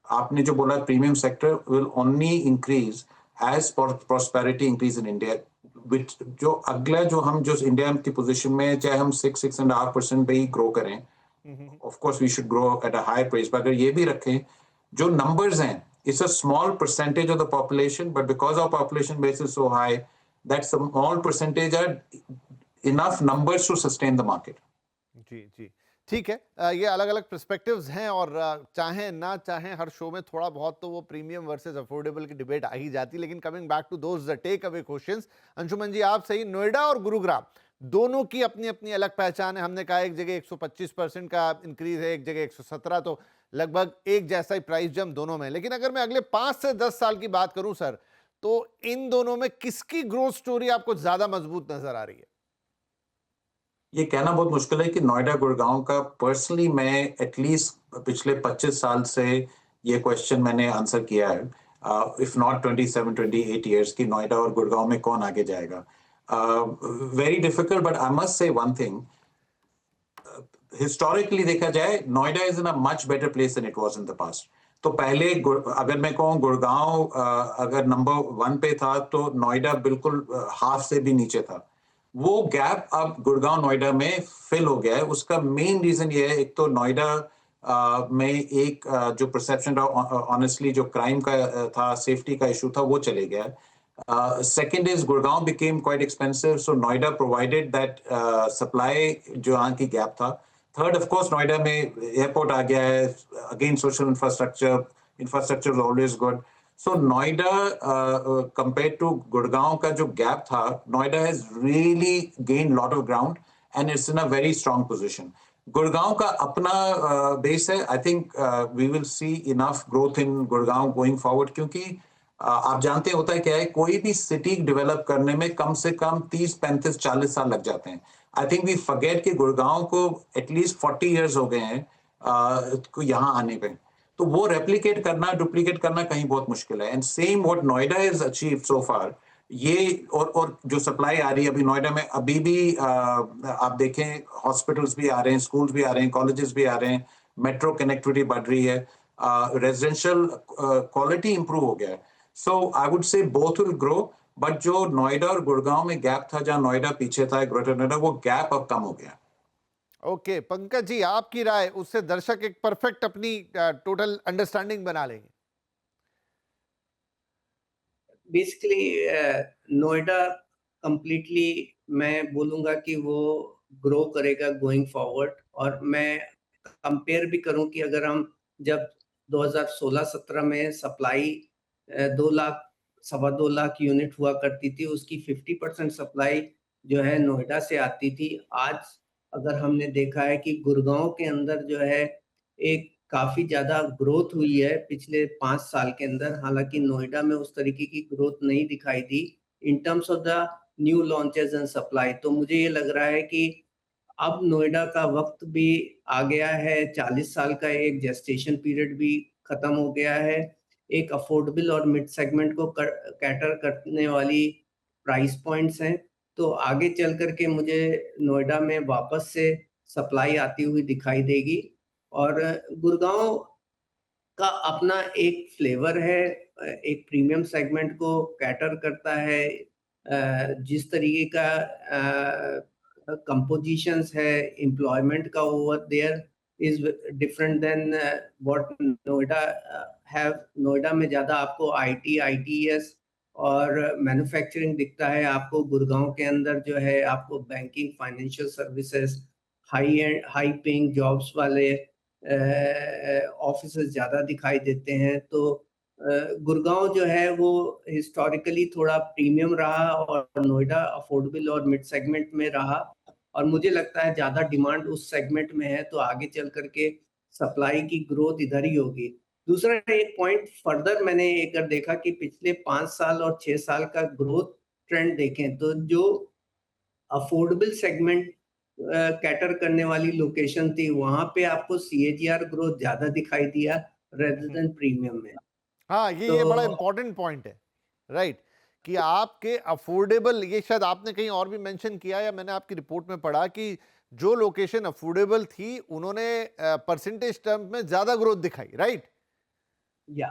आपने जो बोला premium sector will only increase as prosperity increase in India. Which जो अगला जो हम जो इंडिया की पोजीशन में, चाहे हम 6.5% पे ही ग्रो करें, of course we should grow at a high pace, पर अगर ये भी रखें जो नंबर्स हैं, it's a small percentage of the population, but because of population base is so high, that small percentage are enough numbers to sustain the market. जी जी, ठीक है। ये अलग अलग पर्सपेक्टिव्स हैं, और चाहें ना चाहें हर शो में थोड़ा बहुत तो वो प्रीमियम वर्सेस अफोर्डेबल की डिबेट आ ही जाती। लेकिन coming back to those take away questions, Anshuman ji आप सही, नोएडा और गुरुग्राम दोनों की अपनी अपनी अलग पहचान है। हमने कहा एक जगह 125% का इंक्रीज है, एक जगह 117, तो लगभग एक जैसा ही प्राइस जंप दोनों में। लेकिन अगर मैं अगले 5 से 10 साल की बात करूं सर, तो इन दोनों में किसकी ग्रोथ स्टोरी आपको ज्यादा मजबूत नजर आ रही है? ये कहना बहुत मुश्किल है कि नोएडा गुड़गांव का पर्सनली मैं एटलीस्ट पिछले 25 साल से ये क्वेश्चन मैंने आंसर किया है, इफ नॉट 27-28 ईयर्स, की नोएडा और गुड़गांव में कौन आगे जाएगा. Very difficult, but I must say one thing. Historically देखा जाए, Noida is in a much better place than it was in the past. तो पहले अगर मैं कहूँ गुड़गांव अगर नंबर 1 पे था, तो नोएडा बिल्कुल हाफ से भी नीचे था. वो गैप अब गुड़गांव नोएडा में फिल हो गया है. उसका मेन रीजन ये है, एक तो नोएडा में एक जो परसेप्शन ऑनेस्टली जो क्राइम का था, सेफ्टी का इशू था, वो चले गया. Second is Gurgaon became quite expensive, so Noida provided that supply जो यहाँ की gap था. Third, of course, Noida में airport आ गया है. Again, social infrastructure is always good. So Noida compared to Gurgaon का जो gap था, Noida has really gained lot of ground and it's in a very strong position. Gurgaon का अपना base है. I think we will see enough growth in Gurgaon going forward, क्योंकि आप जानते हैं होता है क्या है, कोई भी सिटी डेवलप करने में कम से कम 30-35-40 साल लग जाते हैं. आई थिंक वी फॉरगेट कि गुड़गांव को एटलीस्ट 40 इयर्स हो गए हैं यहाँ आने पे. तो वो रेप्लिकेट करना, डुप्लीकेट करना कहीं बहुत मुश्किल है. And same what Noida is achieve so far, ये और जो सप्लाई आ रही है अभी नोएडा में, अभी भी आप देखें हॉस्पिटल्स भी आ रहे हैं, स्कूल्स भी आ रहे हैं, कॉलेजेस भी आ रहे हैं, मेट्रो कनेक्टिविटी बढ़ रही है, रेजिडेंशियल क्वालिटी इंप्रूव हो गया है. So I would say both will grow, but जो नोएडा और गुड़गांव में गैप था, जहां नोएडा पीछे था, ग्रेटर नोएडा, वो गैप अब कम हो गया. ओके पंकज जी, आपकी राय, उससे दर्शक एक परफेक्ट अपनी टोटल अंडरस्टैंडिंग बना लेंगे. बेसिकली नोएडा कंप्लीटली मैं बोलूंगा कि वो ग्रो करेगा गोइंग फॉरवर्ड. और मैं कंपेयर भी करूं कि अगर हम जब 2016-17 में सप्लाई 2 लाख, 2.25 लाख यूनिट हुआ करती थी, उसकी 50% सप्लाई जो है नोएडा से आती थी. आज अगर हमने देखा है कि गुड़गांव के अंदर जो है एक काफी ज्यादा ग्रोथ हुई है पिछले 5 साल के अंदर. हालांकि नोएडा में उस तरीके की ग्रोथ नहीं दिखाई दी in terms of the new launches and supply. तो मुझे ये लग रहा है कि अब नोएडा का वक्त भी आ गया है. 40 साल का एक जेस्टेशन पीरियड भी खत्म हो गया है. एक अफोर्डेबल और मिड सेगमेंट को कैटर करने वाली प्राइस पॉइंट्स हैं. तो आगे चल करके मुझे नोएडा में वापस से सप्लाई आती हुई दिखाई देगी. और गुड़गांव का अपना एक फ्लेवर है, एक प्रीमियम सेगमेंट को कैटर करता है. जिस तरीके का कंपोजिशंस है एम्प्लॉयमेंट का over there is different than what Noida have. Noida में ज्यादा आपको आईटी, आईटीएस और मैन्युफैक्चरिंग दिखता है. आपको गुड़गांव के अंदर जो है आपको banking, financial services, high paying jobs वाले ऑफिसेस ज्यादा दिखाई देते हैं. तो गुड़गांव जो है वो हिस्टोरिकली थोड़ा प्रीमियम रहा और नोएडा अफोर्डेबल और मिड सेगमेंट में रहा. और मुझे लगता है ज्यादा डिमांड उस सेगमेंट में है, तो आगे चल करके सप्लाई की ग्रोथ इधर ही होगी. दूसरा एक पॉइंट फर्दर मैंने एक देखा कि पिछले 5 साल और 6 साल का ग्रोथ ट्रेंड देखें तो जो अफोर्डेबल सेगमेंट कैटर करने वाली लोकेशन थी, वहां पे आपको सीएजीआर ग्रोथ ज्यादा दिखाई दिया रेदर देन प्रीमियम में. हाँ, ये बड़ा इंपॉर्टेंट पॉइंट है, राइट, कि आपके अफोर्डेबल, ये शायद आपने कहीं और भी मेंशन किया या मैंने आपकी रिपोर्ट में पढ़ा कि जो लोकेशन अफोर्डेबल थी उन्होंने परसेंटेज टर्म में ज्यादा ग्रोथ दिखाई, राइट. या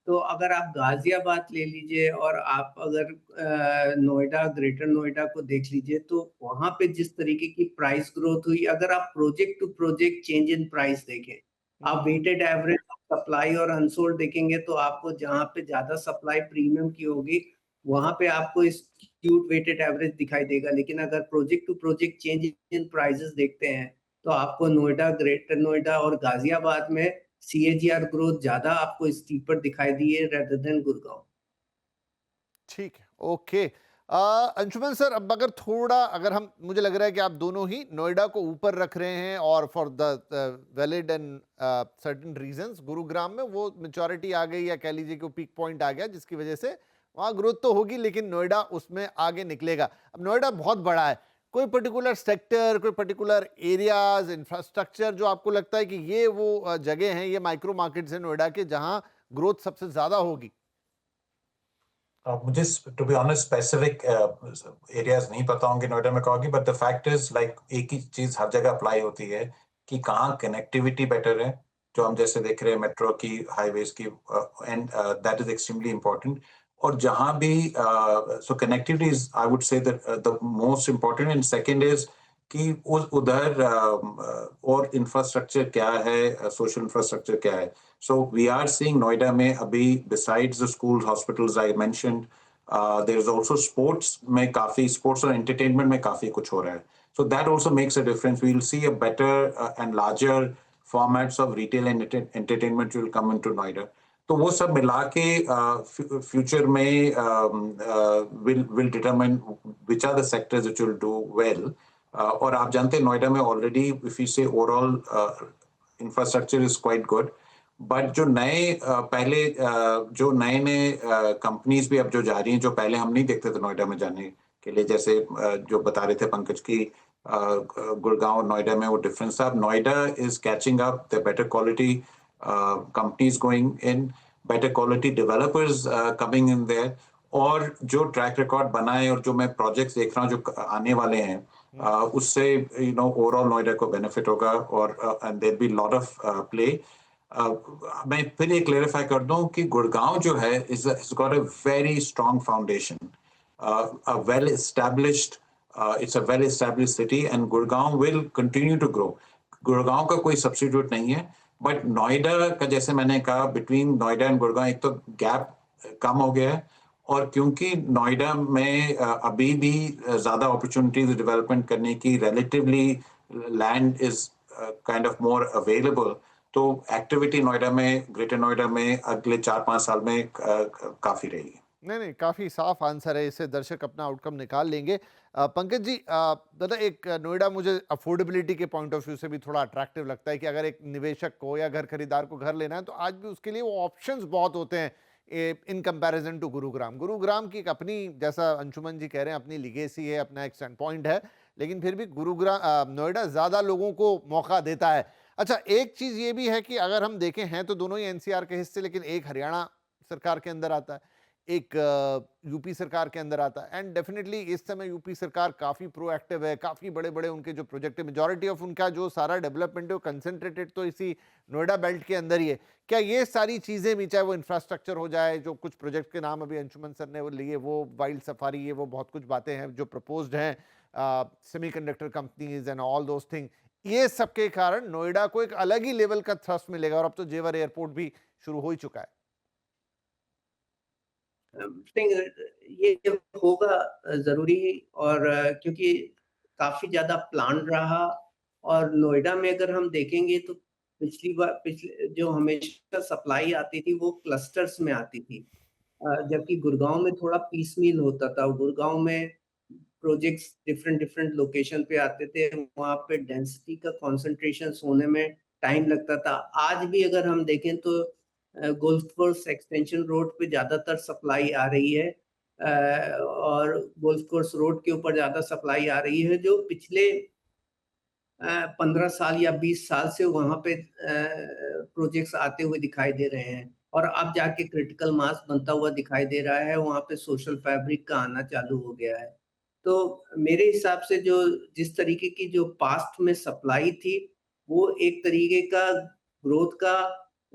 तो अगर आप गाजियाबाद ले लीजिए और आप अगर नोएडा, ग्रेटर नोएडा को देख लीजिए, तो वहां पे जिस तरीके की प्राइस ग्रोथ हुई, अगर आप project to project change in price देखें, आप वेटेड एवरेज सप्लाई और अनसोल्ड देखेंगे, तो आपको जहां पे ज्यादा सप्लाई प्रीमियम की होगी वहां पे आपको स्क्यूड वेटेड एवरेज दिखाई देगा. लेकिन अगर project to project change in prices देखते हैं तो आपको नोएडा, ग्रेटर नोएडा और गाजियाबाद में सीएजीआर ग्रोथ ज्यादा आपको स्टीपर दिखाई दी है रेदर देन गुड़गांव. ठीक है, ओके. अंशुमन सर, अब अगर थोड़ा, अगर हम, मुझे लग रहा है कि आप दोनों ही नोएडा को ऊपर रख रहे हैं और for the valid and certain reasons. Gurugram में वो मेच्योरिटी आ गई या कह लीजिए कि वो पीक पॉइंट आ गया, जिसकी वजह से वहाँ ग्रोथ तो होगी लेकिन नोएडा उसमें आगे निकलेगा. अब नोएडा बहुत बड़ा है, कोई पर्टिकुलर सेक्टर, कोई पर्टिकुलर एरियाज, इंफ्रास्ट्रक्चर जो आपको लगता है कि ये वो जगह हैं, ये माइक्रो मार्केट्स हैं नोएडा के जहां ग्रोथ सबसे ज्यादा होगी? मुझे to be honest specific areas नहीं पता होंगे नोएडा में कहोगी, but the fact is like एक ही चीज हर जगह अप्लाई होती है कि कहाँ कनेक्टिविटी बेटर है, जो हम जैसे देख रहे हैं मेट्रो की, हाईवेज की, and that is extremely important. और जहाँ भी so connectivity is I would say the most important, and second is कि उस उधर और इंफ्रास्ट्रक्चर क्या है, सोशल इंफ्रास्ट्रक्चर क्या है। So we are seeing Noida में अभी besides the schools, hospitals I mentioned, there is also sports में काफी sports और entertainment में काफी कुछ हो रहा है. So that also makes a difference. We will see a better and larger formats of retail and entertainment will come into Noida. तो वो सब मिला के future में will determine which are the sectors which will do well. और आप जानते हैं नोएडा में already if you say overall infrastructure is quite good. But जो नए पहले जो नए नए कंपनीज भी अब जो जा रही हैं, जो पहले हम नहीं देखते थे नोएडा में जाने के लिए, जैसे जो बता रहे थे पंकज की गुड़गांव और नोएडा में वो डिफरेंस था। अब Noida is catching up, the better quality companies going in, better quality developers coming in their, और जो ट्रैक रिकॉर्ड बना है और जो मैं प्रोजेक्ट्स देख रहा हूँ जो आने वाले हैं, उससे यू नो ओवरऑल नोएडा को बेनिफिट होगा, और and there be lot of play. मैं फिर ये क्लेरिफाई कर दूं कि गुड़गांव जो है is got a very strong foundation, a well established, it's a well established city, and Gurgaon will continue to grow. Gurgaon का कोई सब्स्टिट्यूट नहीं है, बट नोएडा का जैसे मैंने कहा बिटवीन नोएडा एंड गुड़गांव एक तो गैप कम हो गया है, और क्योंकि नोएडा में अभी भी ज्यादा अपॉर्चुनिटीज डेवलपमेंट करने की relatively land is kind of more available, तो एक्टिविटी नोएडा में, ग्रेटर नोएडा में अगले 4-5 साल में काफी रहेगी। नहीं नहीं, काफी साफ आंसर है, इससे दर्शक अपना आउटकम निकाल लेंगे। पंकज जी, दादा एक नोएडा मुझे अफोर्डेबिलिटी के पॉइंट ऑफ व्यू से भी थोड़ा अट्रैक्टिव लगता है कि अगर एक निवेशक को या घर खरीदार को घर लेना है तो आज भी उसके लिए वो ऑप्शंस बहुत होते हैं in comparison to Gurugram. Gurugram की एक अपनी, जैसा अंशुमन जी कह रहे हैं, अपनी लिगेसी है, अपना एक स्टैंड पॉइंट है, लेकिन फिर भी गुरुग्राम नोएडा ज्यादा लोगों को मौका देता है। अच्छा, एक चीज ये भी है कि अगर हम देखें हैं तो दोनों ही एनसीआर के हिस्से, लेकिन एक हरियाणा सरकार के अंदर आता है, एक यूपी सरकार के अंदर आता है, एंड डेफिनेटली इस समय यूपी सरकार काफी प्रोएक्टिव है, काफी बड़े बड़े उनके जो प्रोजेक्ट है, मेजॉरिटी ऑफ उनका जो सारा डेवलपमेंट है वो कंसंट्रेटेड तो इसी नोएडा बेल्ट के अंदर ही है। क्या ये सारी चीजें भी, चाहे वो इंफ्रास्ट्रक्चर हो जाए, जो कुछ प्रोजेक्ट के नाम अभी अंशुमन सर ने वो लिए, वो वाइल्ड सफारी, ये वो बहुत कुछ बातें हैं जो प्रपोज्ड हैं, semiconductor companies and all those thing, ये सबके कारण नोएडा को एक अलग ही लेवल का थ्रस्ट मिलेगा, और अब तो जेवर एयरपोर्ट भी शुरू हो ही चुका है। ये होगा जरूरी, और क्योंकि काफी ज्यादा प्लान रहा, और नोएडा में अगर हम देखेंगे तो पिछले जो हमेशा सप्लाई आती थी वो क्लस्टर्स में आती थी, जबकि गुड़गांव में थोड़ा पीस मील होता था। गुड़गांव में प्रोजेक्ट्स डिफरेंट डिफरेंट लोकेशन पे आते थे, वहाँ पे डेंसिटी का कॉन्सेंट्रेशन होने में टाइम लगता था। आज भी अगर हम देखें तो गोल्फ कोर्स एक्सटेंशन रोड पे ज्यादातर सप्लाई आ रही है, और गोल्फ कोर्स रोड के ऊपर ज्यादा सप्लाई आ रही है, जो पिछले 15 साल या 20 साल से वहां पे प्रोजेक्ट्स आते हुए दिखाई दे रहे हैं, और अब जाके क्रिटिकल मास बनता हुआ दिखाई दे रहा है। वहां पे सोशल फैब्रिक का आना चालू हो गया है। तो मेरे हिसाब से जो जिस तरीके की जो पास्ट में सप्लाई थी, वो एक तरीके का ग्रोथ का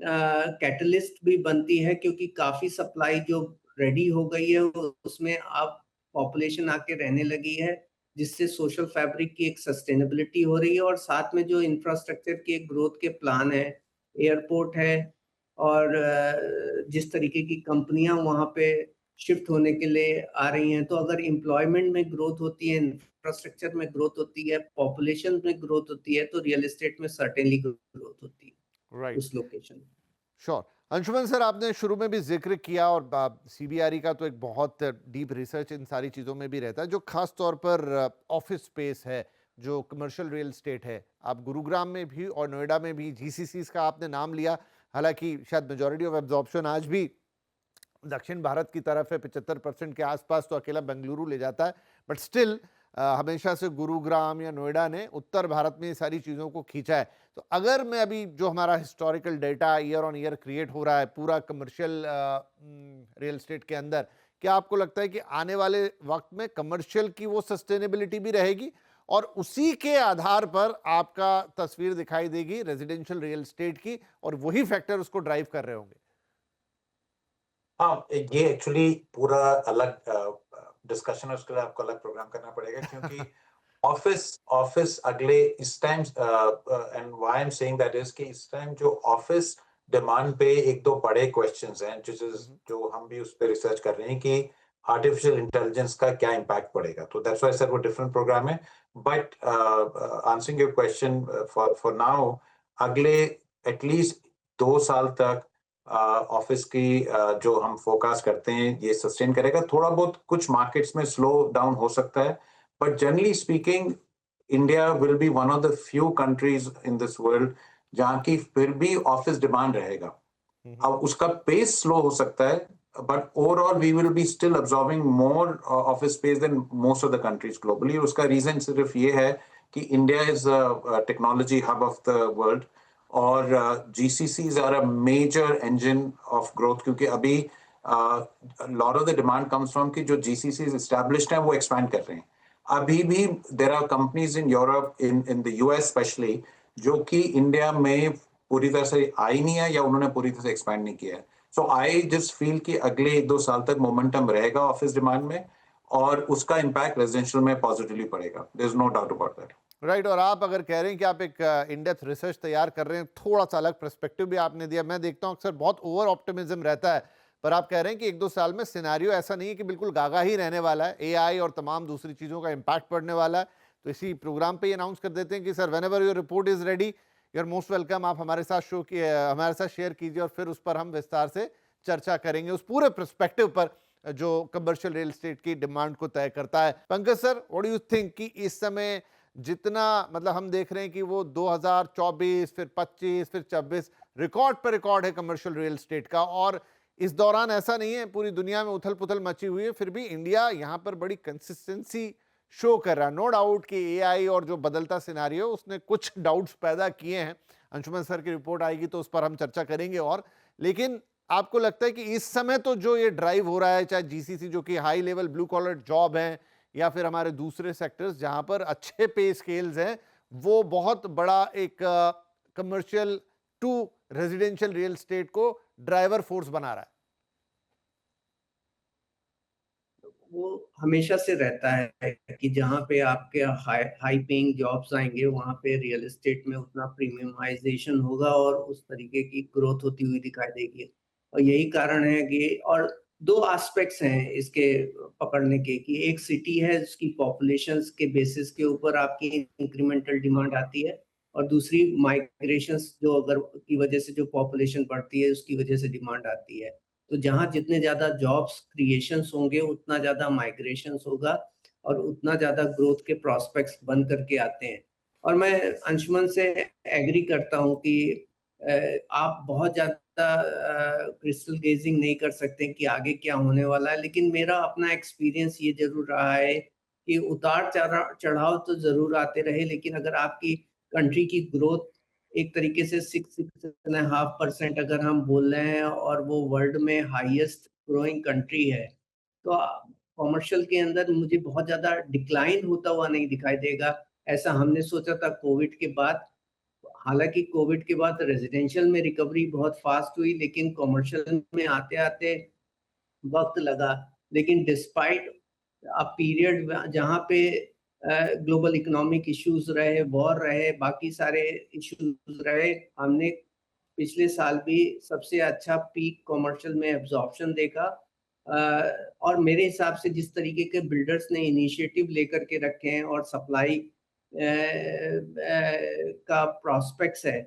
कैटलिस्ट भी बनती है, क्योंकि काफी सप्लाई जो रेडी हो गई है उसमें अब पॉपुलेशन आके रहने लगी है, जिससे सोशल फैब्रिक की एक सस्टेनेबिलिटी हो रही है, और साथ में जो इंफ्रास्ट्रक्चर के एक ग्रोथ के प्लान है, एयरपोर्ट है, और जिस तरीके की कंपनियां वहां पे शिफ्ट होने के लिए आ रही हैं, तो अगर एम्प्लॉयमेंट में ग्रोथ होती है, इंफ्रास्ट्रक्चर में ग्रोथ होती है, पॉपुलेशन में ग्रोथ होती है, तो रियल एस्टेट में सर्टेनली ग्रोथ होती है राइट, उस लोकेशन। श्योर। अंशुमन सर, आपने शुरू में भी जिक्र किया, और सीबीआरई का तो एक बहुत डीप रिसर्च इन सारी चीज़ों में भी रहता है, जो खास तौर पर ऑफिस स्पेस है, जो कमर्शियल रियल एस्टेट है। आप गुरुग्राम में भी और नोएडा में भी जीसीसीज का आपने नाम लिया, हालांकि शायद मेजॉरिटी ऑफ एब्जॉर्प्शन आज भी दक्षिण भारत की तरफ है, 75% के आसपास तो अकेला बेंगलुरु ले जाता है, बट स्टिल हमेशा से गुरुग्राम या नोएडा ने उत्तर भारत में ये सारी चीज़ों को खींचा है। तो अगर मैं अभी जो हमारा historical data year on year create हो रहा है पूरा कमर्शियल रियल एस्टेट के अंदर, क्या आपको लगता है कि आने वाले वक्त में कमर्शियल की वो सस्टेनेबिलिटी भी रहेगी और उसी के आधार पर आपका तस्वीर दिखाई देगी रेजिडेंशियल रियल एस्टेट की और वही फैक्टर उसको ड्राइव कर रहे होंगे? हाँ, ये एक्चुअली पूरा अलग डिस्कशन है, उसके लिए आपको अलग प्रोग्राम करना पड़ेगा क्योंकि ऑफिस अगले इस time and why I am saying that is कि इस टाइम जो ऑफिस डिमांड पे एक दो बड़े क्वेश्चंस हैं जो हम भी उस पे रिसर्च कर रहे हैं कि आर्टिफिशियल इंटेलिजेंस का क्या इम्पैक्ट पड़ेगा, तो दैट्स व्हाई सर वो डिफरेंट प्रोग्राम है। But answering your question, for now अगले एटलीस्ट 2 साल तक ऑफिस की जो हम फोरकास्ट करते हैं ये सस्टेन करेगा। थोड़ा बहुत कुछ मार्केट्स में स्लो डाउन हो सकता है, but generally speaking India will be one of the few countries in this world जहाँ की फिर भी ऑफिस डिमांड रहेगा। अब उसका पेस स्लो हो सकता है, but overall we will be still absorbing more office space than most of the countries globally. उसका रीजन सिर्फ ये है कि India is technology hub of the world और GCCs are a major engine of growth, क्योंकि अभी lot of the demand comes from कि जो GCCs एस्टैब्लिश्ड हैं वो एक्सपैंड कर रहे हैं। अभी भी there are companies in Europe, in the US specially, जो कि इंडिया में पूरी तरह से आई नहीं है या उन्होंने पूरी तरह से एक्सपैंड नहीं किया है। सो आई जस्ट फील कि अगले 1-2 साल तक मोमेंटम रहेगा ऑफिस डिमांड में और उसका इम्पैक्ट रेजिडेंशियल में पॉजिटिवली पड़ेगा। There is no doubt about that. Right. और आप अगर कह रहे हैं कि आप एक इन डेप्थ रिसर्च तैयार कर रहे हैं, थोड़ा सा अलग पर्सपेक्टिव भी आपने दिया। मैं देखता हूं अक्सर बहुत ओवर ऑप्टिमिज्म रहता है, पर आप कह रहे हैं कि 1-2 साल में सिनेरियो ऐसा नहीं है कि बिल्कुल गागा ही रहने वाला है, एआई और तमाम दूसरी चीज़ों का इम्पैक्ट पड़ने वाला है। तो इसी प्रोग्राम पे अनाउंस कर देते हैं कि sir, whenever your report is ready, you are most welcome. आप हमारे साथ हमारे साथ शेयर कीजिए और फिर उस पर हम विस्तार से चर्चा करेंगे उस पूरे पर्सपेक्टिव पर जो कमर्शियल रियल एस्टेट की डिमांड को तय करता है। Pankaj sir, what do you think कि इस समय जितना मतलब हम देख रहे हैं कि वो 2024 फिर 25 फिर 26 रिकॉर्ड पर रिकॉर्ड है कमर्शियल रियल एस्टेट का, और इस दौरान ऐसा नहीं है, पूरी दुनिया में उथल पुथल मची हुई है, फिर भी इंडिया यहाँ पर बड़ी कंसिस्टेंसी शो कर रहा है। नो डाउट कि एआई और जो बदलता सिनारियो उसने कुछ डाउट्स पैदा किए हैं। अंशुमन सर की रिपोर्ट आएगी तो उस पर हम चर्चा करेंगे। और लेकिन आपको लगता है कि इस समय तो जो ये ड्राइव हो रहा है, चाहे जीसीसी जो कि high level blue collar job है या फिर हमारे दूसरे सेक्टर्स जहां पर अच्छे पे स्केल्स हैं, वो बहुत बड़ा एक commercial to residential real estate को ड्राइवर फोर्स बना रहा है? वो हमेशा से रहता है कि जहाँ पे आपके हाई पेइंग जॉब्स आएंगे वहाँ पे रियल एस्टेट में उतना प्रीमियमाइजेशन होगा और उस तरीके की ग्रोथ होती हुई दिखाई देगी। और यही कारण है कि और दो एस्पेक्ट्स हैं इसके पकड़ने के, कि एक सिटी है जिसकी पॉपुलेशंस के बेसिस के ऊपर आपकी इंक्रीमेंटल डिमांड आती है, और दूसरी माइग्रेशंस जो अगर की वजह से जो पॉपुलेशन बढ़ती है उसकी वजह से डिमांड आती है। तो जहाँ जितने ज़्यादा जॉब्स क्रिएशंस होंगे उतना ज़्यादा माइग्रेशंस होगा और उतना ज़्यादा ग्रोथ के प्रॉस्पेक्ट्स बन करके आते हैं। और मैं अंशुमन से एग्री करता हूँ कि आप बहुत ज़्यादा क्रिस्टल गेजिंग नहीं कर सकते कि आगे क्या होने वाला है, लेकिन मेरा अपना एक्सपीरियंस ये ज़रूर रहा है कि उतार चढ़ाव तो ज़रूर आते रहे, लेकिन अगर आपकी कंट्री की ग्रोथ एक तरीके से 6.5% अगर हम बोल रहे हैं और वो वर्ल्ड में हाईएस्ट ग्रोइंग कंट्री है, तो कॉमर्शियल के अंदर मुझे बहुत ज़्यादा डिक्लाइन होता हुआ नहीं दिखाई देगा। ऐसा हमने सोचा था कोविड के बाद। हालाँकि कोविड के बाद रेज़िडेंशियल में रिकवरी बहुत फ़ास्ट हुई, लेकिन कॉमर्शियल में आते-आते वक़्त लगा। लेकिन डिस्पाइट अ पीरियड जहाँ पे ग्लोबल इकोनॉमिक इश्यूज़ रहे, वॉर रहे, बाकी सारे इश्यूज़ रहे, हमने पिछले साल भी सबसे अच्छा पीक कमर्शियल में एब्ज़ॉर्प्शन देखा। और मेरे हिसाब से जिस तरीके के बिल्डर्स ने इनिशिएटिव लेकर के रखे हैं और सप्लाई का प्रॉस्पेक्ट्स है,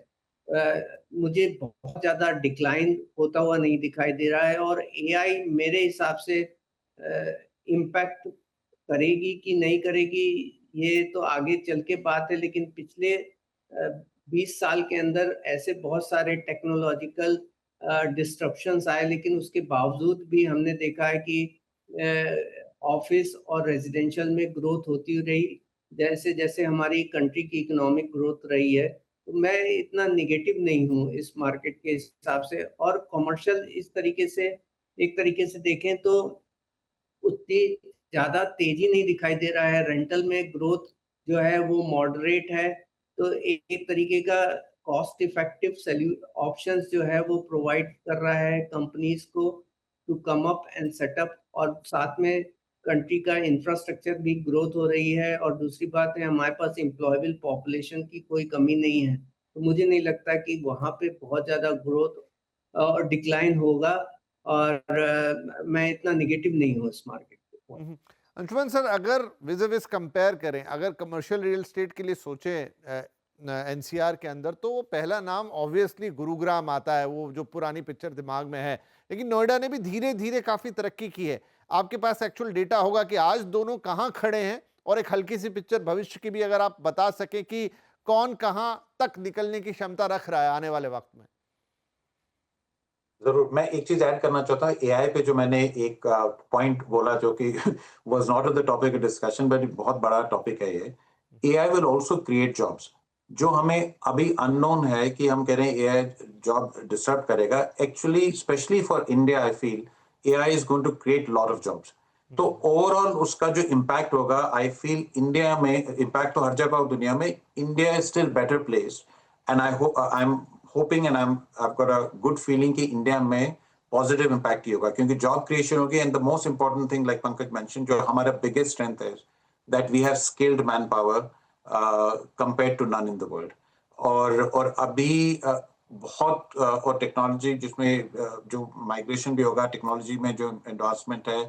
मुझे बहुत ज़्यादा डिक्लाइन होता हुआ नहीं दिखाई दे रहा है। और एआई मेरे हिसाब से इम्पैक्ट करेगी कि नहीं करेगी, ये तो आगे चल के बात है, लेकिन पिछले 20 साल के अंदर ऐसे बहुत सारे टेक्नोलॉजिकल डिस्ट्रप्शंस आए, लेकिन उसके बावजूद भी हमने देखा है कि ऑफिस और रेजिडेंशियल में ग्रोथ होती रही, जैसे जैसे हमारी कंट्री की इकोनॉमिक ग्रोथ रही है, तो मैं इतना नेगेटिव नहीं हूँ इस मार्केट के हिसाब से। और कमर्शियल इस तरीके से, एक तरीके से देखें तो उतनी ज़्यादा तेज़ी नहीं दिखाई दे रहा है, रेंटल में ग्रोथ जो है वो मॉडरेट है, तो एक तरीके का कॉस्ट इफेक्टिव ऑप्शंस जो है वो प्रोवाइड कर रहा है कंपनीज़ को to come up and set up, और साथ में कंट्री का इंफ्रास्ट्रक्चर भी ग्रोथ हो रही है, और दूसरी बात है हमारे पास एम्प्लॉयबल पॉपुलेशन की कोई कमी नहीं है। तो मुझे नहीं लगता कि वहाँ पे बहुत ज़्यादा ग्रोथ और डिक्लाइन होगा, और मैं इतना नेगेटिव नहीं हूँ इस मार्केट पे। अंशुमन सर, अगर विज विज कंपेयर करें, अगर कमर्शियल रियल एस्टेट के लिए सोचें एनसीआर के अंदर, तो वो पहला नाम ऑब्वियसली गुरुग्राम आता है, वो जो पुरानी पिक्चर दिमाग में है। लेकिन नोएडा ने भी धीरे धीरे काफी तरक्की की है। आपके पास एक्चुअल डेटा होगा कि आज दोनों कहां खड़े हैं, और एक हल्की सी पिक्चर भविष्य की भी अगर आप बता सकें कि कौन कहां तक निकलने की क्षमता रख रहा है आने वाले वक्त में। जरूर, मैं एक चीज ऐड करना चाहता हूँ एआई पे, जो मैंने एक पॉइंट बोला जो कि was not on the topic of discussion, but बहुत बड़ा टॉपिक है ये। AI will also create jobs, जो हमें अभी अननोन है कि हम कह रहे हैं एआई जॉब डिस्टर्ब करेगा। Actually specially for India I feel AI is going to create lot of jobs. तो ओवरऑल उसका जो इम्पैक्ट होगा, आई फील इंडिया में इम्पैक्ट तो हर जगह दुनिया में, India is still better place. And I am hoping and I've got a good feeling कि इंडिया में पॉजिटिव इम्पैक्ट ही होगा, क्योंकि जॉब क्रिएशन होगी। And the most important thing, like Pankaj mention, जो हमारा बिगेस्ट स्ट्रेंथ है, that we have skilled man power compared to none in the world. और अभी बहुत और टेक्नोलॉजी जिसमें जो माइग्रेशन भी होगा, टेक्नोलॉजी में जो एडवांसमेंट है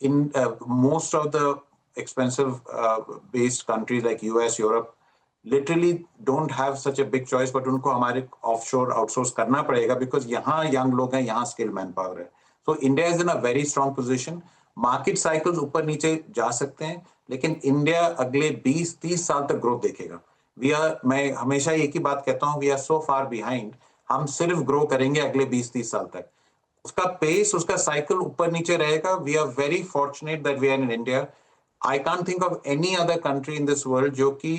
in most of the expensive based countries like US, Europe literally don't have such a big choice, but उनको हमारे offshore outsource करना पड़ेगा, because यहाँ young लोग हैं, यहाँ skilled manpower है। So India is in a very strong position. Market cycles ऊपर नीचे जा सकते हैं, लेकिन इंडिया अगले 20-30 साल तक ग्रोथ देखेगा। मैं हमेशा एक ही बात कहता हूँ, we are so far behind। हम सिर्फ ग्रो करेंगे अगले 20-30 साल तक। उसका पेस, उसका साइकिल ऊपर नीचे रहेगा। We are very fortunate that we are in India. I can't think of any other country in this world जो कि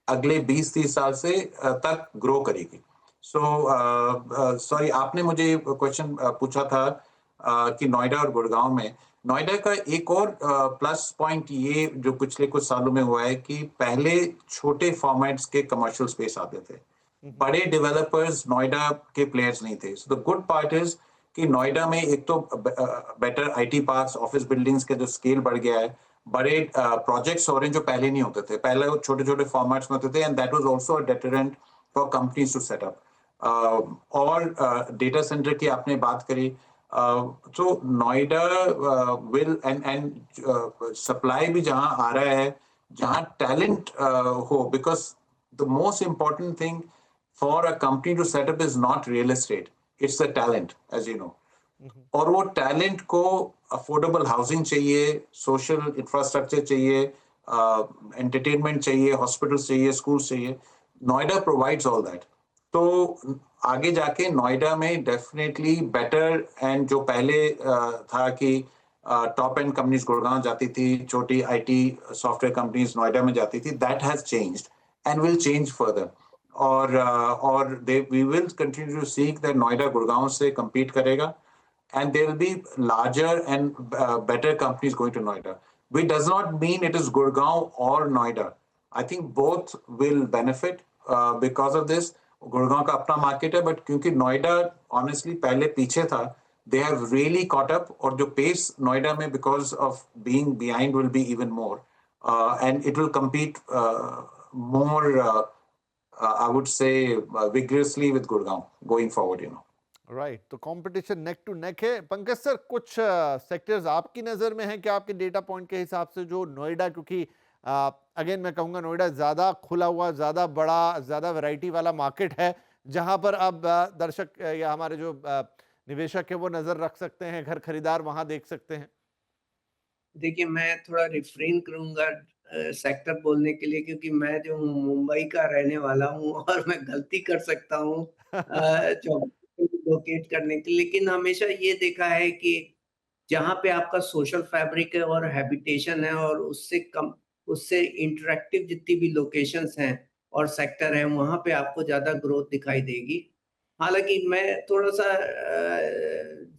अगले 20-30 साल से तक ग्रो करेगी। सॉरी, आपने मुझे क्वेश्चन पूछा था कि नोएडा और गुड़गांव में, नोएडा का एक और प्लस पॉइंट ये जो पिछले कुछ सालों में हुआ है कि पहले छोटे फॉर्मेट्स के कमर्शियल स्पेस आते थे, बड़े डेवलपर्स नोएडा के प्लेयर्स नहीं थे। So the good part is कि नोएडा में एक तो better IT parks, office buildings के जो स्केल बढ़ गया है, बड़े प्रोजेक्ट्स हो रहे हैं जो पहले नहीं होते थे। पहले वो छोटे छोटे फॉर्मेट्स में होते थे, and that was also a deterrent for companies to set up. और डेटा सेंटर की आपने बात करी, तो नोएडा विल एंड सप्लाई भी जहां आ रहा है, जहां टैलेंट हो, because the most important thing for a company to set up is not real estate, it's the talent, as you know. और वो टैलेंट को अफोर्डेबल हाउसिंग चाहिए, सोशल इंफ्रास्ट्रक्चर चाहिए, एंटरटेनमेंट चाहिए, हॉस्पिटल्स चाहिए, स्कूल्स चाहिए। Noida provides all that. तो आगे जाके नोएडा में डेफिनेटली बेटर, एंड जो पहले था कि टॉप एंड कंपनीज गुड़गांव जाती थी, छोटी आईटी सॉफ्टवेयर कंपनीज नोएडा में जाती थी, that has changed and will change further. और we will continue to seek that Noida Gurgaon से compete करेगा, and there will be larger and better companies going to Noida. Which does not mean it is Gurgaon or Noida. I think both will benefit because of this. Gurgaon का अपना market है, but क्योंकि Noida honestly पहले पीछे था, they have really caught up, और जो pace Noida में because of being behind will be even more, and it will compete more, I would say, vigorously with Gurgaon going forward, you know. Right, तो कंपटीशन नेक टू नेक है। पंकज सर, कुछ सेक्टर्स आपकी नज़र में हैं कि आपके डेटा पॉइंट के हिसाब से जो नोएडा, क्योंकि अगेन मैं कहूँगा नोएडा ज़्यादा खुला हुआ, ज़्यादा बड़ा, ज़्यादा वैरायटी वाला मार्केट है, जहाँ पर अब दर्शक या हमारे जो निवेशक है वो नज़र रख सकते हैं, घर खरीदार वहाँ देख सकते हैं। देखिए, मैं थोड़ा रिफ्रेन करूँगा सेक्टर बोलने के लिए, क्योंकि मैं जो हूँ मुंबई का रहने वाला हूँ और मैं गलती कर सकता हूँ जो लोकेट करने की। लेकिन हमेशा ये देखा है कि जहाँ पे आपका सोशल फैब्रिक है और हैबिटेशन है और उससे इंटरैक्टिव जितनी भी लोकेशंस हैं और सेक्टर हैं, वहाँ पे आपको ज़्यादा ग्रोथ दिखाई देगी। हालाँकि मैं थोड़ा-सा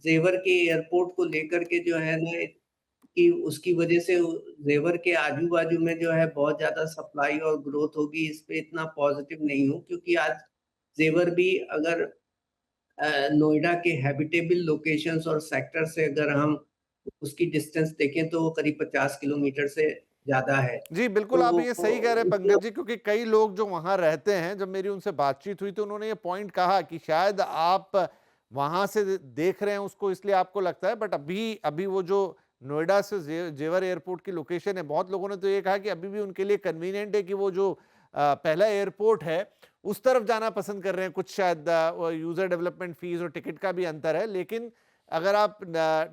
ज़ेवर के एयरपोर्ट को लेकर के जो है ना कि उसकी वजह से ज़ेवर के आजू-बाजू में जो है बहुत ज़्यादा सप्लाई और ग्रोथ होगी, इस पे इतना पॉज़िटिव नहीं हूँ, क्योंकि आज ज़ेवर भी अगर नोएडा के हैबिटेबल लोकेशंस और सेक्टर से अगर हम उसकी डिस्टेंस देखें तो वो करीब 50 किलोमीटर से ज़्यादा है। जी, बिल्कुल तो आप वो ये सही कह रहे हैं पंकज जी, क्योंकि कई लोग जो वहाँ रहते हैं, जब मेरी उनसे बातचीत हुई तो उन्होंने ये पॉइंट कहा कि शायद आप वहाँ से देख रहे हैं उसको इसलिए आपको लगता है, बट अभी अभी वो जो नोएडा से जेवर एयरपोर्ट की लोकेशन है, बहुत लोगों ने तो ये कहा कि अभी भी उनके लिए कन्वीनिएंट है कि वो जो पहला एयरपोर्ट है, उस तरफ जाना पसंद कर रहे हैं। कुछ शायद यूज़र डेवलपमेंट फीस और टिकट का भी अंतर है, लेकिन अगर आप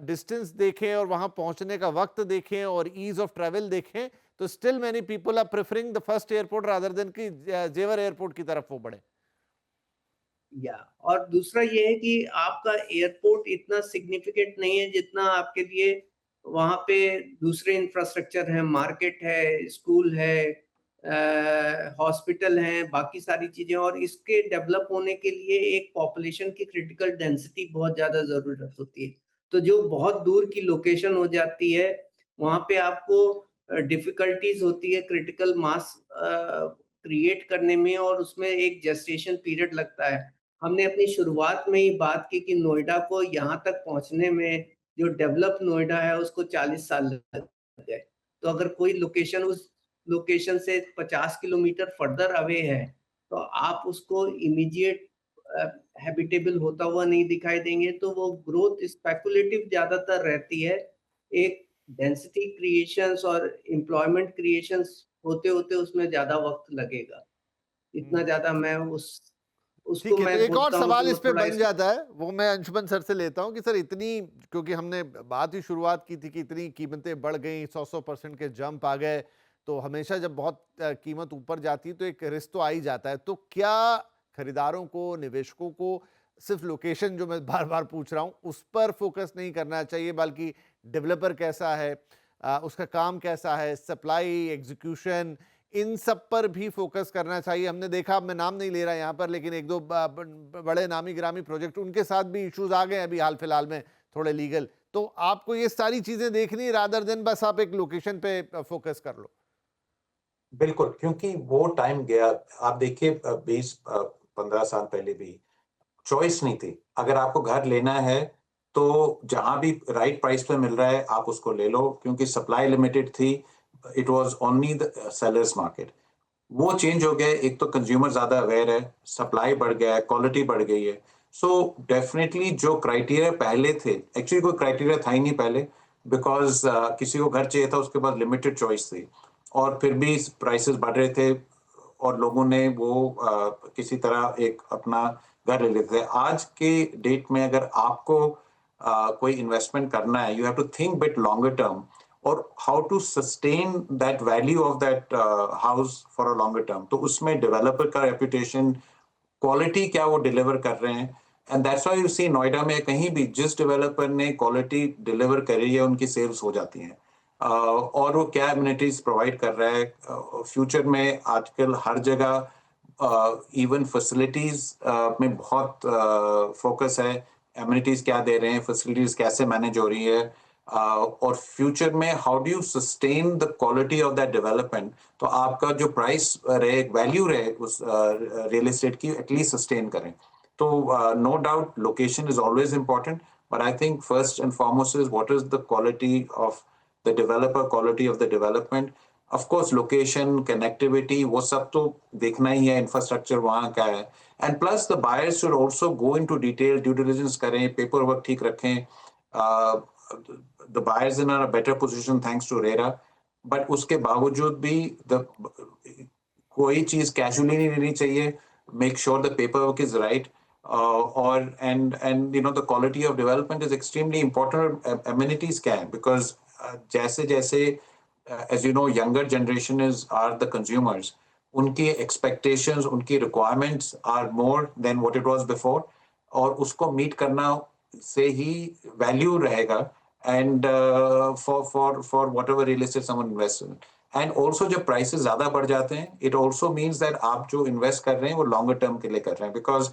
डिस्टेंस देखें और वहाँ पहुँचने का वक़्त देखें और ईज़ ऑफ ट्रैवल देखें, तो still many people are preferring the first airport rather than कि जेवर एयरपोर्ट की तरफ वो बढ़े। या और दूसरा ये है कि आपका एयरपोर्ट इतना सिग्निफिकेंट नहीं है जितना आपके लिए वहाँ पे दूसरे इंफ्रास्ट्रक्चर है, मार्केट है, स्कूल है, हॉस्पिटल हैं, बाकी सारी चीजें, और इसके डेवलप होने के लिए एक पॉपुलेशन की क्रिटिकल डेंसिटी बहुत ज्यादा जरूरत होती है। तो जो बहुत दूर की लोकेशन हो जाती है, वहाँ पे आपको डिफिकल्टीज होती है क्रिटिकल मास क्रिएट करने में, और उसमें एक जेस्टेशन पीरियड लगता है। हमने अपनी शुरुआत में ही बात की कि नोएडा को यहाँ तक पहुँचने में, जो डेवलप नोएडा है उसको 40 साल लग गए। तो अगर कोई लोकेशन उस लोकेशन से 50 किलोमीटर फर्दर अवे है, तो आप उसको इमीडिएट हैबिटेबल होता हुआ नहीं दिखाई देंगे, तो वो ग्रोथ स्पेकुलेटिव ज़्यादातर रहती है। एक डेंसिटी क्रिएशंस और एम्प्लॉयमेंट क्रिएशंस होते-होते उसमें ज़्यादा वक़्त लगेगा। इतना ज़्यादा मैं उसको ठीक है, तो मैं एक और बोलता हूँ कि सवाल वो इस पे थोड़ा बन जाता है, वो मैं अंशुमन सर से लेता हूँ कि सर इतनी, क्योंकि हमने बात ही शुरुआत की थी कि इतनी कीमतें बढ़ गई, 100% के जंप आ गए, तो हमेशा जब बहुत कीमत ऊपर जाती है तो एक रिस्क तो आ ही जाता है। तो क्या खरीदारों को, निवेशकों को सिर्फ लोकेशन, जो मैं बार-बार पूछ रहा हूँ, उस पर फोकस नहीं करना चाहिए, बल्कि डेवलपर कैसा है, उसका काम कैसा है, सप्लाई, एग्जीक्यूशन, इन सब पर भी फोकस करना चाहिए? हमने देखा, मैं नाम नहीं ले रहा यहाँ पर, लेकिन एक दो बड़े नामी गिरामी प्रोजेक्ट, उनके साथ भी इश्यूज आ गए अभी हाल फिलहाल में, थोड़े लीगल। तो आपको ये सारी चीजें देखनी रादर देन बस आप एक लोकेशन पे फोकस कर लो। बिल्कुल, क्योंकि वो टाइम गया। आप देखिए 20-15 साल पहले भी चॉइस नहीं थी। अगर आपको घर लेना है, तो जहाँ भी राइट प्राइस पे मिल रहा है, आप उसको ले लो, क्योंकि सप्लाई लिमिटेड थी। It was only the sellers market. वो चेंज हो गया है। एक तो कंज्यूमर ज़्यादा अवेयर है, सप्लाई बढ़ गया है, क्वालिटी बढ़ गई है। सो डेफिनिटली जो क्राइटेरिया पहले थे, एक्चुअली कोई क्राइटेरिया था ही नहीं पहले, बिकॉज़ किसी को घर चाहिए था, उसके पास लिमिटेड चॉइस थी, और फिर भी प्राइसेस बढ़ रहे थे, और लोगों ने वो किसी तरह एक अपना घर ले लेते थे। आज के डेट में अगर आपको कोई इन्वेस्टमेंट करना है, you have to think bit longer term, और how to sustain that value of that house for a longer term. तो उसमें डेवलपर का रेपुटेशन, क्वालिटी क्या वो डिलीवर कर रहे हैं, and that's why you see Noida में कहीं भी जिस डेवलपर ने क्वालिटी डिलीवर करी है, उनकी सेल्स हो जाती हैं। और वो क्या एमिनिटीज प्रोवाइड कर रहा है फ्यूचर में। आजकल हर जगह इवन फैसिलिटीज में बहुत फोकस है। एमिनिटीज क्या दे रहे हैं, फैसिलिटीज कैसे मैनेज हो रही है, और फ्यूचर में how do you sustain the quality of that development. तो आपका जो प्राइस रहे, वैल्यू रहे उस रियल एस्टेट की, एटलीस्ट सस्टेन करें। तो no doubt location is always important, but I think first and foremost is what is the quality of the developer, quality of the development. Of course, location, connectivity, वो सब तो देखना ही है, infrastructure वहाँ का है, and plus the buyers should also go into detail, due diligence करें, paperwork ठीक रखें. The buyers in a better position thanks to RERA, but उसके बावजूद भी कोई चीज कैजुअली नहीं लेनी चाहिए. Make sure the paperwork is right. And you know, the quality of development is extremely important. Amenities क्या है, because जैसे as you know, younger generation are the consumers. उनकी expectations, उनकी requirements are more than what it was before, और उसको meet करना से ही value रहेगा. and for whatever real estate someone invests in. And also जब prices ज़्यादा बढ़ जाते हैं, it also means that आप जो invest कर रहे हैं वो longer term के लिए कर रहे हैं, because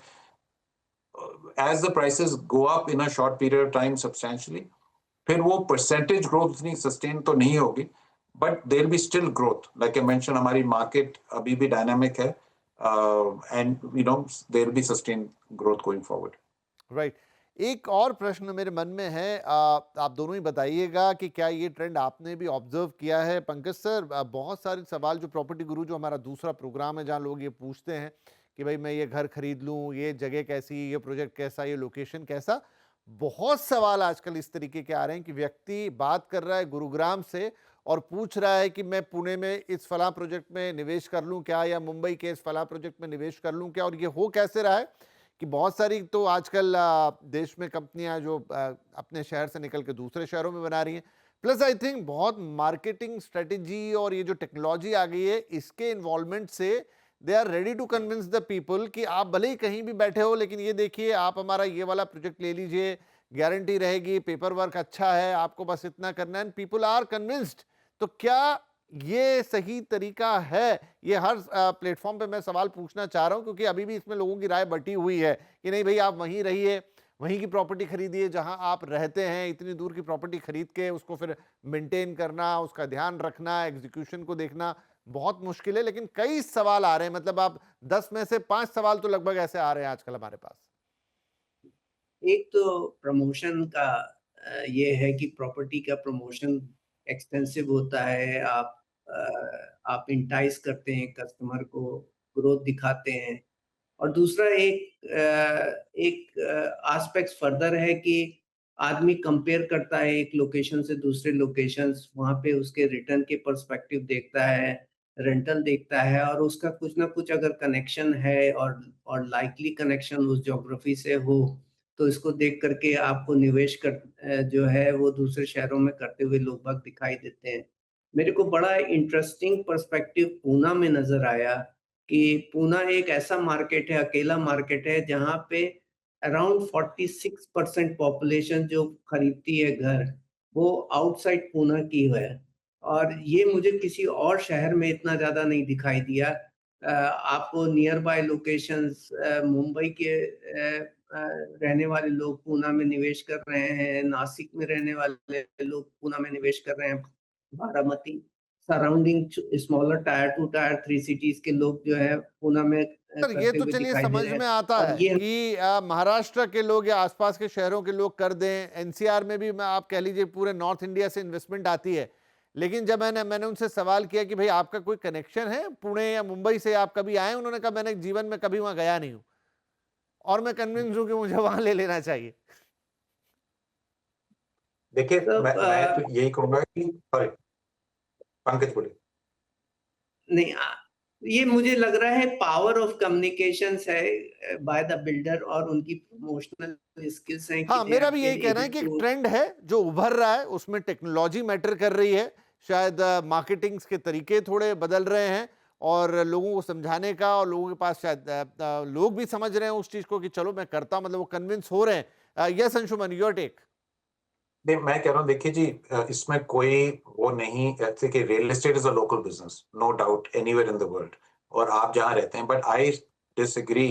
as the prices go up in a short period of time substantially, फिर वो percentage growth इतनी sustain तो नहीं होगी, but there will be still growth. Like I mentioned, हमारी market अभी भी dynamic है, and there will be sustained growth going forward. Right. एक और प्रश्न मेरे मन में है, आप दोनों ही बताइएगा कि क्या ये ट्रेंड आपने भी ऑब्जर्व किया है। पंकज सर, बहुत सारे सवाल जो प्रॉपर्टी गुरु, जो हमारा दूसरा प्रोग्राम है जहां लोग ये पूछते हैं कि भाई मैं ये घर खरीद लूं, ये जगह कैसी, ये प्रोजेक्ट कैसा, ये लोकेशन कैसा, बहुत सवाल आजकल इस तरीके के आ रहे हैं कि व्यक्ति बात कर रहा है गुरुग्राम से और पूछ रहा है कि मैं पुणे में इस फला प्रोजेक्ट में निवेश कर लूं क्या, या मुंबई के इस फला प्रोजेक्ट में निवेश कर लूं क्या। और ये हो कैसे रहा है कि बहुत सारी तो आजकल देश में कंपनियां जो अपने शहर से निकल के दूसरे शहरों में बना रही हैं, प्लस आई थिंक बहुत मार्केटिंग स्ट्रेटेजी और ये जो टेक्नोलॉजी आ गई है इसके इन्वॉल्वमेंट से they are ready to convince the people कि आप भले ही कहीं भी बैठे हो, लेकिन ये देखिए आप हमारा ये वाला प्रोजेक्ट ले लीजिए, गारंटी रहेगी, पेपर वर्क अच्छा है, आपको बस इतना करना है, पीपल आर कन्विंस्ड। तो क्या ये सही तरीका है? ये हर प्लेटफॉर्म पे मैं सवाल पूछना चाह रहा हूं क्योंकि अभी भी इसमें लोगों की राय बटी हुई है कि नहीं भाई आप वहीं रहिए, वहीं की प्रॉपर्टी खरीदिए जहां आप रहते हैं। इतनी दूर की प्रॉपर्टी खरीद के उसको फिर मेंटेन करना, उसका ध्यान रखना, एग्जीक्यूशन को देखना बहुत मुश्किल है। लेकिन कई सवाल आ रहे हैं, मतलब आप 10 में से 5 सवाल तो लगभग ऐसे आ रहे हैं आजकल हमारे पास। एक तो प्रमोशन का ये है कि प्रॉपर्टी का प्रमोशन एक्सटेंसिव होता है, आप इंटाइस करते हैं कस्टमर को, ग्रोथ दिखाते हैं। और दूसरा एक एस्पेक्ट फर्दर है कि आदमी कंपेयर करता है एक लोकेशन से दूसरे लोकेशंस, वहाँ पे उसके रिटर्न के पर्सपेक्टिव देखता है, रेंटल देखता है, और उसका कुछ ना कुछ अगर कनेक्शन है और लाइकली कनेक्शन उस ज्योग्राफी से हो, तो इसको देख करके आपको निवेश जो है वो दूसरे शहरों में करते हुए लोग बाग दिखाई देते हैं। मेरे को बड़ा इंटरेस्टिंग पर्सपेक्टिव पूना में नज़र आया कि पूना एक ऐसा मार्केट है, अकेला मार्केट है जहाँ पे अराउंड 46% पॉपुलेशन जो खरीदती है घर, वो आउटसाइड पूना की है। और ये मुझे किसी और शहर में इतना ज़्यादा नहीं दिखाई दिया। आपको नियर बाय लोकेशंस मुंबई के रहने वाले लोग पूना में निवेश कर रहे हैं, नासिक में रहने वाले लोग पूना में निवेश कर रहे हैं, Baramati surrounding smaller tyre 2 tyre 3 cities के लोग जो है पूना में सर ये करते तो हुए चलिए दिखाई दे समझ रहे हैं। में आता और है ये कि महाराष्ट्र के लोग या आसपास के शहरों के लोग कर दें, एनसीआर में भी आप कह लीजिए पूरे नॉर्थ इंडिया से इन्वेस्टमेंट आती है। लेकिन जब मैंने उनसे सवाल किया कि भाई आपका कोई कनेक्शन है पुणे या मुंबई से, आप कभी आए, उन्होंने कहा मैंने जीवन में कभी वहां गया नहीं हूं और मैं कन्विंस हूं कि मुझे वहां ले लेना चाहिए। देखिए तो मैं तो यही कहूंगा कि सॉरी पंकज बोलिए। नहीं ये मुझे लग रहा है पावर ऑफ कम्युनिकेशंस है बाय द बिल्डर और उनकी प्रमोशनल स्किल्स हैं कि हाँ, दे मेरा हैव भी बीन यही कहना है एबल कि एक टू। ट्रेंड है जो उभर रहा है, उसमें टेक्नोलॉजी मैटर कर रही है, शायद मार्केटिंग के तरीके थोड़े बदल रहे हैं और लोगों को समझाने का, और लोगों के पास शायद लोग भी समझ रहे हैं उस चीज को कि चलो मैं करता हूं, मतलब वो कन्विंस हो रहे हैं। Yes Anshuman, your take. नहीं, मैं कह रहा हूँ देखिए जी, इसमें कोई वो नहीं, जैसे कि real estate is a local business, no doubt anywhere in the world, और आप जहाँ रहते हैं, बट आई डिसएग्री।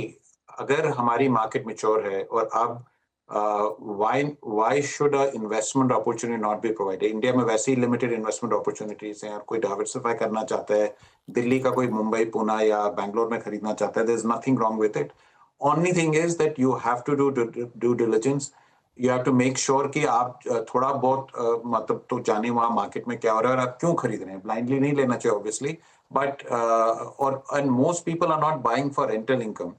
अगर हमारी मार्केट मैच्योर है और अब why should a investment opportunity not be provided? India में वैसे ही लिमिटेड इन्वेस्टमेंट अपॉर्चुनिटीज हैं, और कोई डाइवर्सिफाई करना चाहता है, दिल्ली का कोई मुंबई पुणे या बैंगलोर में खरीदना चाहता है, there is nothing wrong with it. Only thing is that you have to do due diligence, you have to make sure कि आप थोड़ा बहुत मतलब तो जाने वहाँ मार्केट में क्या हो रहा है और आप क्यों खरीद रहे हैं। ब्लाइंडली नहीं लेना चाहिए ऑब्वियसली, बट और and most people are not buying for rental income.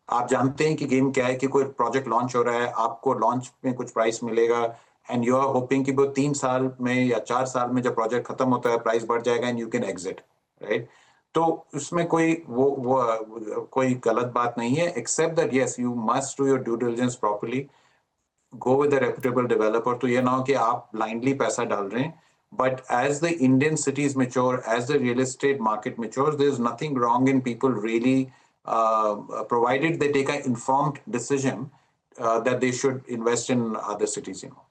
आप जानते हैं कि गेम क्या है कि कोई प्रोजेक्ट लॉन्च हो रहा है, आपको लॉन्च में कुछ प्राइस मिलेगा, एंड यू आर होपिंग कि वो 3 साल में या 4 साल में जब प्रोजेक्ट खत्म होता है प्राइस बढ़ जाएगा and you can exit, right? तो उसमें कोई वो कोई गलत बात नहीं है, except that yes you must do your due diligence properly, go with a reputable developer। तो ये ना हो कि आप blindly पैसा डाल रहे हैं। But as the Indian cities mature, as the real estate market matures, there's nothing wrong in people really, provided they take an informed decision that they should invest in other cities, you know.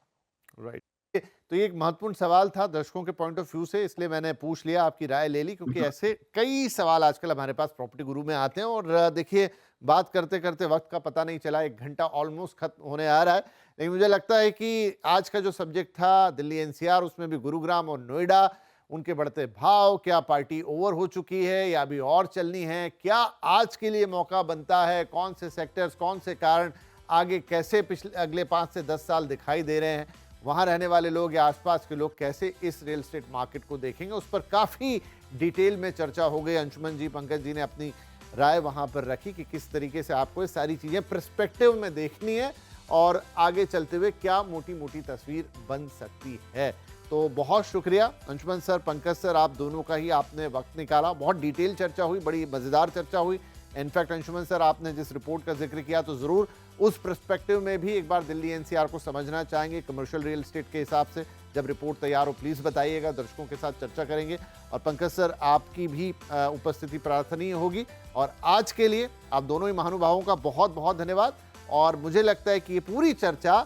Right. तो ये एक महत्वपूर्ण सवाल था दर्शकों के पॉइंट ऑफ व्यू से, इसलिए मैंने पूछ लिया, आपकी राय ले ली, क्योंकि ऐसे कई सवाल आजकल हमारे पास प्रॉपर्टी गुरु में आते हैं। और देखिए, बात करते करते वक्त का पता नहीं चला, 1 घंटा ऑलमोस्ट खत्म होने आ रहा है। लेकिन मुझे लगता है कि आज का जो सब्जेक्ट था दिल्ली एनसीआर, उसमें भी गुरुग्राम और नोएडा, उनके बढ़ते भाव, क्या पार्टी ओवर हो चुकी है या अभी और चलनी है, क्या आज के लिए मौका बनता है, कौन से सेक्टर्स, कौन से कारण आगे कैसे पिछले अगले 5 से 10 साल दिखाई दे रहे हैं, वहाँ रहने वाले लोग या आसपास के लोग कैसे इस रियल एस्टेट मार्केट को देखेंगे, उस पर काफ़ी डिटेल में चर्चा हो गई। अंशुमन जी, पंकज जी ने अपनी राय वहाँ पर रखी कि किस तरीके से आपको ये सारी चीज़ें पर्सपेक्टिव में देखनी है और आगे चलते हुए क्या मोटी मोटी तस्वीर बन सकती है। तो बहुत शुक्रिया अंशुमन सर, पंकज सर, आप दोनों का ही आपने वक्त निकाला। बहुत डिटेल चर्चा हुई, बड़ी मज़ेदार चर्चा हुई। इनफैक्ट अंशुमन सर, आपने जिस रिपोर्ट का जिक्र किया तो ज़रूर उस पर्सपेक्टिव में भी एक बार दिल्ली एनसीआर को समझना चाहेंगे कमर्शियल रियल एस्टेट के हिसाब से। जब रिपोर्ट तैयार हो प्लीज़ बताइएगा, दर्शकों के साथ चर्चा करेंगे। और पंकज सर, आपकी भी उपस्थिति प्रार्थनीय होगी। और आज के लिए आप दोनों ही महानुभावों का बहुत बहुत धन्यवाद। और मुझे लगता है कि ये पूरी चर्चा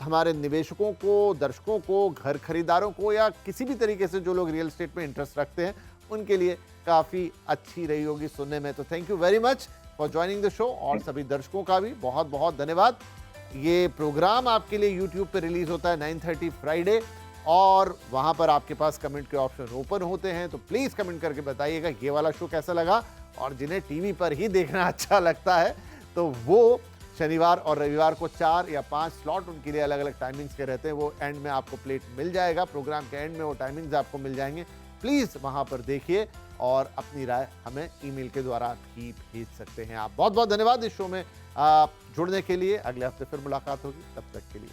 हमारे निवेशकों को, दर्शकों को, घर खरीदारों को या किसी भी तरीके से जो लोग रियल एस्टेट में इंटरेस्ट रखते हैं, उनके लिए काफ़ी अच्छी रही होगी सुनने में। तो thank you very much for joining the show. और सभी दर्शकों का भी बहुत बहुत धन्यवाद। ये प्रोग्राम आपके लिए यूट्यूब पे रिलीज होता है 9:30 फ्राइडे, और वहाँ पर आपके पास कमेंट के ऑप्शन ओपन होते हैं। तो प्लीज़ कमेंट करके बताइएगा ये वाला शो कैसा लगा। और जिन्हें टीवी पर ही देखना अच्छा लगता है तो वो शनिवार और रविवार को 4 या 5 स्लॉट उनके लिए अलग अलग टाइमिंग्स के रहते हैं, वो एंड में आपको प्लेट मिल जाएगा। प्रोग्राम के एंड में वो टाइमिंग्स आपको मिल जाएंगे। प्लीज़ वहाँ पर देखिए और अपनी राय हमें ईमेल के द्वारा भी भेज सकते हैं आप। बहुत बहुत धन्यवाद इस शो में जुड़ने के लिए। अगले हफ्ते फिर मुलाकात होगी, तब तक के लिए